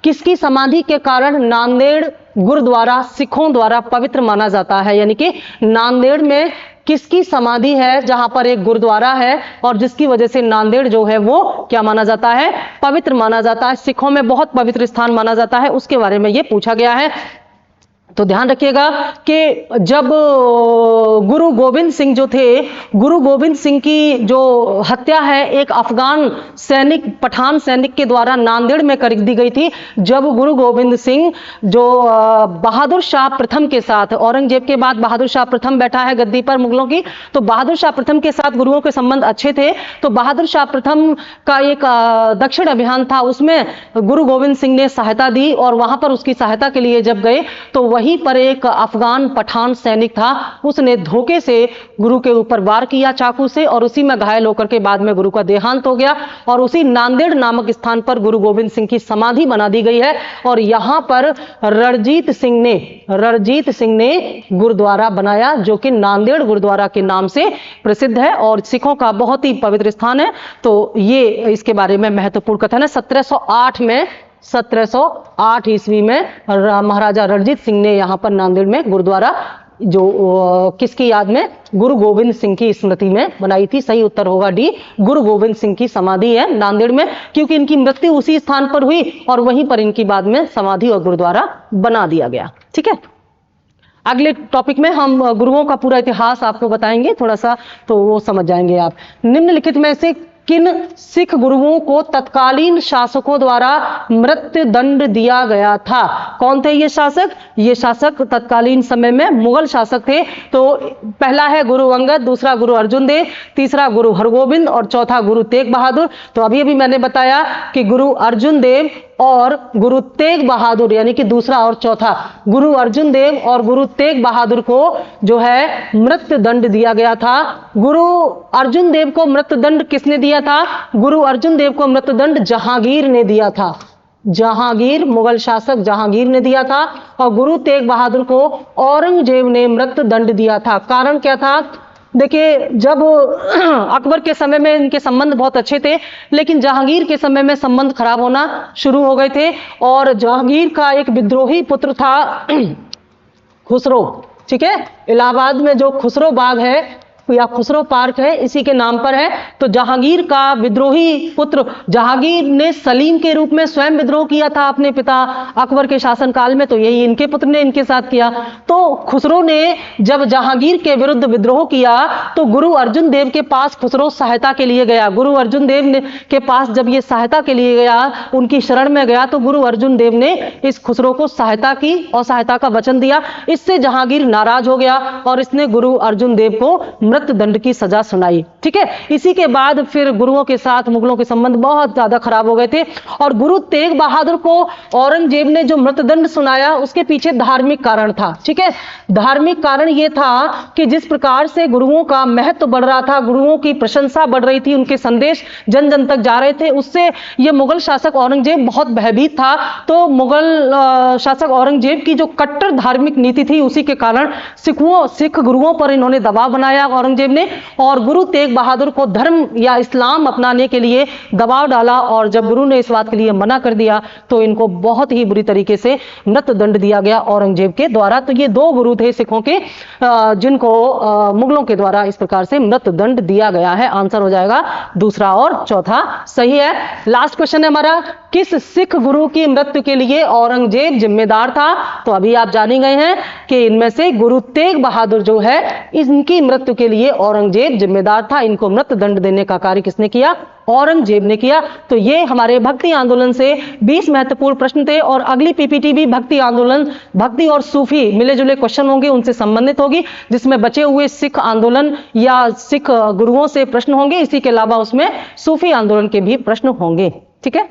Speaker 1: किसकी समाधि के कारण नांदेड़ गुरुद्वारा सिखों द्वारा पवित्र माना जाता है? यानी कि नांदेड़ में किसकी समाधि है जहां पर एक गुरुद्वारा है और जिसकी वजह से नांदेड़ जो है वो क्या माना जाता है? पवित्र माना जाता है, सिखों में बहुत पवित्र स्थान माना जाता है। उसके बारे में ये पूछा गया है। तो ध्यान रखिएगा कि जब गुरु गोविंद सिंह जो थे, गुरु गोविंद सिंह की जो हत्या है एक अफगान सैनिक, पठान सैनिक के द्वारा नांदेड़ में कर दी गई थी। जब गुरु गोविंद सिंह जो बहादुर शाह प्रथम के साथ, औरंगजेब के बाद बहादुर शाह प्रथम बैठा है गद्दी पर मुगलों की, तो बहादुर शाह प्रथम के साथ गुरुओं के संबंध अच्छे थे। तो बहादुर शाह प्रथम का एक दक्षिण अभियान था, उसमें गुरु गोविंद सिंह ने सहायता दी और वहां पर उसकी सहायता के लिए जब गए तो वहीं पर एक अफगान पठान सैनिक था, उसने धोखे से गुरु के ऊपर वार किया चाकू से और उसी में घायल होकर के बाद में गुरु का देहांत हो गया। और उसी नांदेड़ नामक स्थान पर गुरु गोविंद सिंह की समाधि बना दी गई है। और यहां पर रणजीत सिंह ने गुरुद्वारा बनाया जो कि नांदेड़ गुरुद्वारा के नाम से प्रसिद्ध है और सिखों का बहुत ही पवित्र स्थान है। तो ये इसके बारे में महत्वपूर्ण कथन है। 1708 ईस्वी में महाराजा रणजीत सिंह ने यहाँ पर नांदेड़ में गुरुद्वारा जो किसकी याद में? गुरु गोविंद सिंह की स्मृति में बनाई थी। सही उत्तर होगा डी, गुरु गोविंद सिंह की समाधि है नांदेड़ में, क्योंकि इनकी मृत्यु उसी स्थान पर हुई और वहीं पर इनकी बाद में समाधि और गुरुद्वारा बना दिया गया। ठीक है, अगले टॉपिक में हम गुरुओं का पूरा इतिहास आपको बताएंगे थोड़ा सा, तो वो समझ जाएंगे आप। निम्नलिखित में से किन सिख गुरुओं को तत्कालीन शासकों द्वारा मृत्यु दंड दिया गया था? कौन थे ये शासक? ये शासक तत्कालीन समय में मुगल शासक थे। तो पहला है गुरु अंगद, दूसरा गुरु अर्जुन देव, तीसरा गुरु हरगोविंद और चौथा गुरु तेग बहादुर। तो अभी मैंने बताया कि गुरु अर्जुन देव और गुरु तेग बहादुर, यानी कि दूसरा और चौथा, गुरु अर्जुन देव और गुरु तेग बहादुर को जो है मृत्यु दंड दिया गया था। गुरु अर्जुन देव को मृत्यु दंड किसने दिया था? गुरु अर्जुन देव को मृत्यु दंड जहांगीर ने दिया था। जहांगीर, मुगल शासक जहांगीर ने दिया था। और गुरु तेग बहादुर को औरंगजेब ने मृत्यु दंड दिया था। कारण क्या था? देखिए, जब अकबर के समय में इनके संबंध बहुत अच्छे थे, लेकिन जहांगीर के समय में संबंध खराब होना शुरू हो गए थे। और जहांगीर का एक विद्रोही पुत्र था खुसरो, ठीक है, इलाहाबाद में जो खुसरो बाग है या खुसरो पार्क है, इसी के नाम पर है। तो जहांगीर का विद्रोही पुत्र, जहांगीर ने सलीम के रूप में स्वयं विद्रोह किया था अपने पिता अकबर के शासनकाल में, तो यही इनके पुत्र ने इनके साथ किया। तो खुसरो ने जब जहांगीर के विरुद्ध विद्रोह किया तो गुरु अर्जुन देव के पास खुसरो सहायता के लिए गया। गुरु अर्जुन देव के पास जब ये सहायता के लिए गया, उनकी शरण में गया, तो गुरु अर्जुन देव ने इस खुसरो को सहायता की और सहायता का वचन दिया। इससे जहांगीर नाराज हो गया और इसने गुरु अर्जुन देव को मृत्यु दंड की सजा सुनाई, ठीक है। इसी के बाद फिर गुरुओं के साथ मुगलों के संबंध बहुत ज्यादा खराब हो गए थे। और गुरु तेग बहादुर को औरंगजेब ने जो मृत्यु दंड सुनाया, उसके पीछे धार्मिक कारण था, ठीक है। धार्मिक कारण यह था कि जिस प्रकार से गुरुओं का महत्व बढ़ रहा था, गुरुओं की प्रशंसा बढ़ रही थी, उनके संदेश जन जन तक जा रहे थे, उससे यह मुगल शासक औरंगजेब बहुत भयभीत था। तो मुगल शासक औरंगजेब की जो कट्टर धार्मिक नीति थी, उसी के कारण सिख गुरुओं पर इन्होंने दबाव बनाया औरंगजेब ने, और गुरु तेग बहादुर को धर्म या इस्लाम अपनाने के लिए दबाव डाला। और जब गुरु ने इस बात के लिए मना कर दिया तो इनको बहुत ही बुरी तरीके से मृत्यु दंड दिया गया औरंगजेब के द्वारा। तो ये दो गुरु थे सिखों के जिनको मुगलों के द्वारा इस प्रकार से मृत्यु दंड दिया गया है। आंसर हो जाएगा दूसरा और चौथा सही है। लास्ट क्वेश्चन है हमारा, किस सिख गुरु की मृत्यु के लिए औरंगजेब जिम्मेदार था? तो अभी आप जान ही गए हैं कि इनमें से गुरु तेग बहादुर जो है, इनकी मृत्यु के लिए औरंगजेब जिम्मेदार था। इनको मृत्यु दंड देने का कार्य किसने किया? औरंगजेब ने किया। तो ये हमारे भक्ति आंदोलन से 20 महत्वपूर्ण प्रश्न थे। और अगली पीपीटी भी भक्ति आंदोलन, भक्ति और सूफी मिले जुले क्वेश्चन होंगे, उनसे संबंधित होगी, जिसमें बचे हुए सिख आंदोलन या सिख गुरुओं से प्रश्न होंगे। इसी के अलावा उसमें सूफी आंदोलन के भी प्रश्न होंगे, ठीक है।